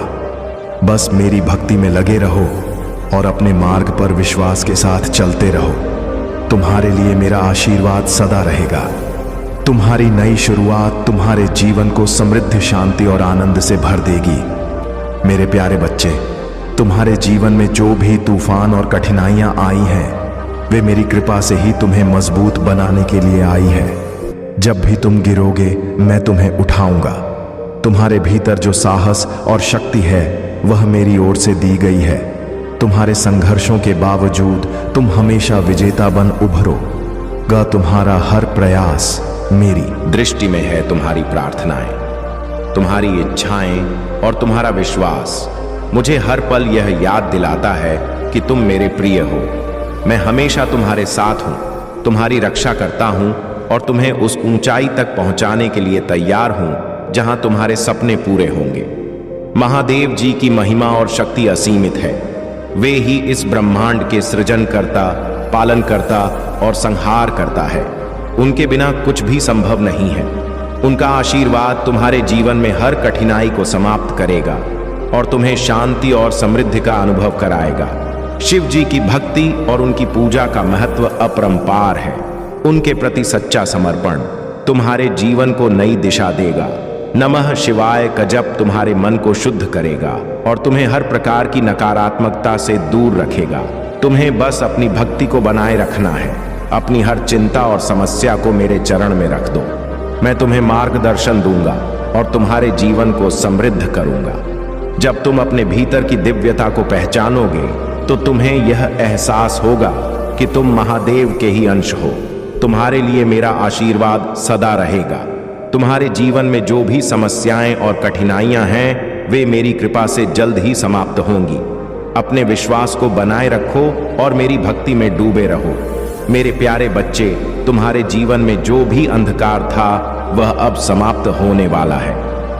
[SPEAKER 3] बस मेरी भक्ति में लगे रहो और अपने मार्ग पर विश्वास के साथ चलते रहो। तुम्हारे लिए मेरा आशीर्वाद सदा रहेगा। तुम्हारी नई शुरुआत तुम्हारे जीवन को समृद्धि, शांति और आनंद से भर देगी। मेरे प्यारे बच्चे, तुम्हारे जीवन में जो भी तूफान और कठिनाइयां आई हैं, वे मेरी कृपा से ही तुम्हें मजबूत बनाने के लिए आई है। जब भी तुम गिरोगे मैं तुम्हें उठाऊंगा। तुम्हारे भीतर जो साहस और शक्ति है वह मेरी ओर से दी गई है। तुम्हारे संघर्षों के बावजूद तुम हमेशा विजेता बन उभरोगा। तुम्हारा हर प्रयास मेरी
[SPEAKER 2] दृष्टि में है। तुम्हारी प्रार्थनाएं, तुम्हारी इच्छाएं और तुम्हारा विश्वास मुझे हर पल यह याद दिलाता है कि तुम मेरे प्रिय हो। मैं हमेशा तुम्हारे साथ हूं, तुम्हारी रक्षा करता हूं और तुम्हें उस ऊंचाई तक पहुंचाने के लिए तैयार हूं जहां तुम्हारे सपने पूरे होंगे। महादेव जी की महिमा और शक्ति असीमित है। वे ही इस ब्रह्मांड के सृजनकर्ता, पालनकर्ता और संहार करता है। उनके बिना कुछ भी संभव नहीं है। उनका आशीर्वाद तुम्हारे जीवन में हर कठिनाई को समाप्त करेगा और तुम्हें शांति और समृद्धि का अनुभव कराएगा। शिव जी की भक्ति और उनकी पूजा का महत्व अपरंपार है। उनके प्रति सच्चा समर्पण तुम्हारे जीवन को नई दिशा देगा। नमः शिवाय का जप तुम्हारे मन को शुद्ध करेगा और तुम्हें हर प्रकार की नकारात्मकता से दूर रखेगा। तुम्हें बस अपनी भक्ति को बनाए रखना है। अपनी हर चिंता और समस्या को मेरे चरण में रख दो। मैं तुम्हें मार्गदर्शन दूंगा और तुम्हारे जीवन को समृद्ध करूंगा। जब तुम अपने भीतर की दिव्यता को पहचानोगे तो तुम्हें यह एहसास होगा कि तुम महादेव के ही अंश हो। तुम्हारे लिए मेरा आशीर्वाद सदा रहेगा। तुम्हारे जीवन में जो भी समस्याएं और कठिनाइयां हैं वे मेरी कृपा से जल्द ही समाप्त होंगी। अपने विश्वास को बनाए रखो और मेरी भक्ति में डूबे रहो। मेरे प्यारे बच्चे, तुम्हारे जीवन में जो भी अंधकार था वह अब समाप्त होने वाला है।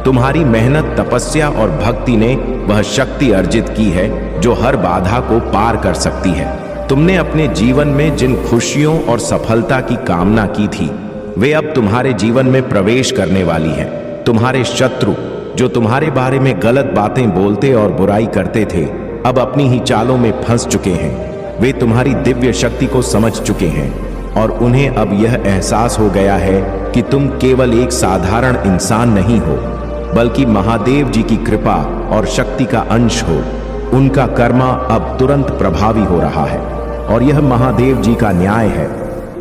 [SPEAKER 2] तुम्हारी मेहनत, तपस्या और भक्ति ने वह शक्ति अर्जित की है जो हर बाधा को पार कर सकती है। तुमने अपने जीवन में जिन खुशियों और सफलता की कामना की थी वे अब तुम्हारे जीवन में प्रवेश करने वाली हैं। तुम्हारे शत्रु जो तुम्हारे बारे में गलत बातें बोलते और बुराई करते थे अब अपनी ही चालों में फंस चुके हैं। वे तुम्हारी दिव्य शक्ति को समझ चुके हैं और उन्हें अब यह एहसास हो गया है कि तुम केवल एक साधारण इंसान नहीं हो बल्कि महादेव जी की कृपा और शक्ति का अंश हो। उनका कर्मा अब तुरंत प्रभावी हो रहा है और यह महादेव जी का न्याय है।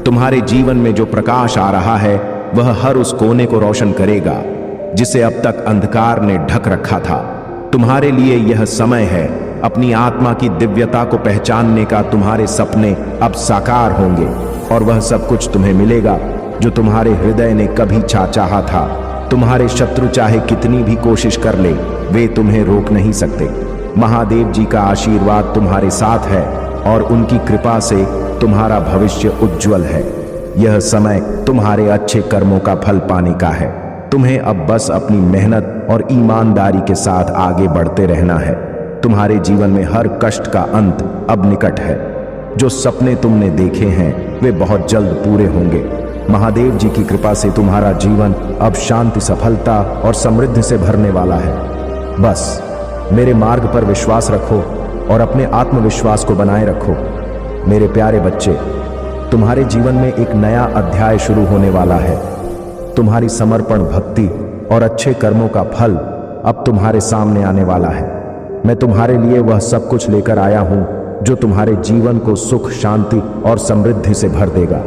[SPEAKER 2] तुम्हारे जीवन में जो प्रकाश आ रहा है वह हर उस कोने को रोशन करेगा जिसे अब तक अंधकार ने ढक रखा था। तुम्हारे लिए यह समय है अपनी आत्मा की दिव्यता को पहचानने का। तुम्हारे सपने अब साकार होंगे और वह सब कुछ तुम्हें मिलेगा जो तुम्हारे हृदय ने कभी चाहा था। तुम्हारे शत्रु चाहे कितनी भी कोशिश कर ले वे तुम्हें रोक नहीं सकते। महादेव जी का आशीर्वाद तुम्हारे साथ है और उनकी कृपा से तुम्हारा भविष्य उज्जवल है। यह समय तुम्हारे अच्छे कर्मों का फल पाने का है। तुम्हें अब बस अपनी मेहनत और ईमानदारी के साथ आगे बढ़ते रहना है। तुम्हारे जीवन में हर कष्ट का अंत अब निकट है। जो सपने तुमने देखे हैं वे बहुत जल्द पूरे होंगे। महादेव जी की कृपा से तुम्हारा जीवन अब शांति, सफलता और समृद्धि से भरने वाला है। बस मेरे मार्ग पर विश्वास रखो और अपने आत्मविश्वास को बनाए रखो। मेरे प्यारे बच्चे, तुम्हारे जीवन में एक नया अध्याय शुरू होने वाला है। तुम्हारी समर्पण, भक्ति और अच्छे कर्मों का फल अब तुम्हारे सामने आने वाला है। मैं तुम्हारे लिए वह सब कुछ लेकर आया हूं
[SPEAKER 3] जो तुम्हारे जीवन को सुख, शांति और समृद्धि से भर देगा।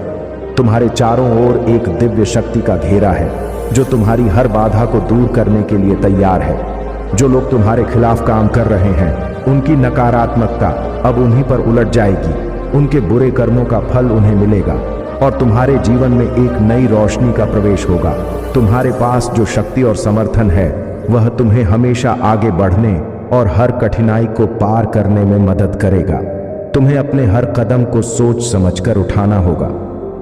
[SPEAKER 3] तुम्हारे चारों ओर एक दिव्य शक्ति का घेरा है जो तुम्हारी हर बाधा को दूर करने के लिए तैयार है। जो लोग तुम्हारे खिलाफ काम कर रहे हैं, उनकी नकारात्मकता अब उन्हीं पर उलट जाएगी। उनके बुरे कर्मों का फल उन्हें मिलेगा और तुम्हारे जीवन में एक नई रोशनी का प्रवेश होगा। तुम्हारे पास जो शक्ति और समर्थन है वह तुम्हें हमेशा आगे बढ़ने और हर कठिनाई को पार करने में मदद करेगा। तुम्हें अपने हर कदम को सोच समझकर उठाना होगा।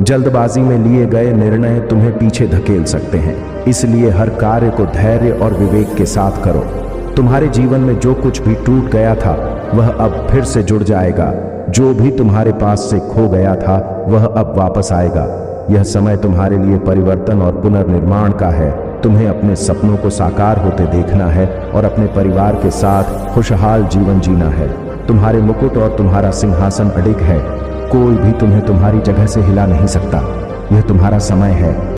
[SPEAKER 3] जल्दबाजी में लिए गए निर्णय तुम्हें पीछे धकेल सकते हैं, इसलिए हर कार्य को धैर्य और विवेक के साथ करो। तुम्हारे जीवन में जो कुछ भी टूट गया था वह अब फिर से जुड़ जाएगा। जो भी तुम्हारे पास से खो गया था वह अब वापस आएगा। यह समय तुम्हारे लिए परिवर्तन और पुनर्निर्माण का है। तुम्हें अपने सपनों को साकार होते देखना है और अपने परिवार के साथ खुशहाल जीवन जीना है। तुम्हारे मुकुट और तुम्हारा सिंहासन अडिग है। कोई भी तुम्हें तुम्हारी जगह से हिला नहीं सकता। यह तुम्हारा समय है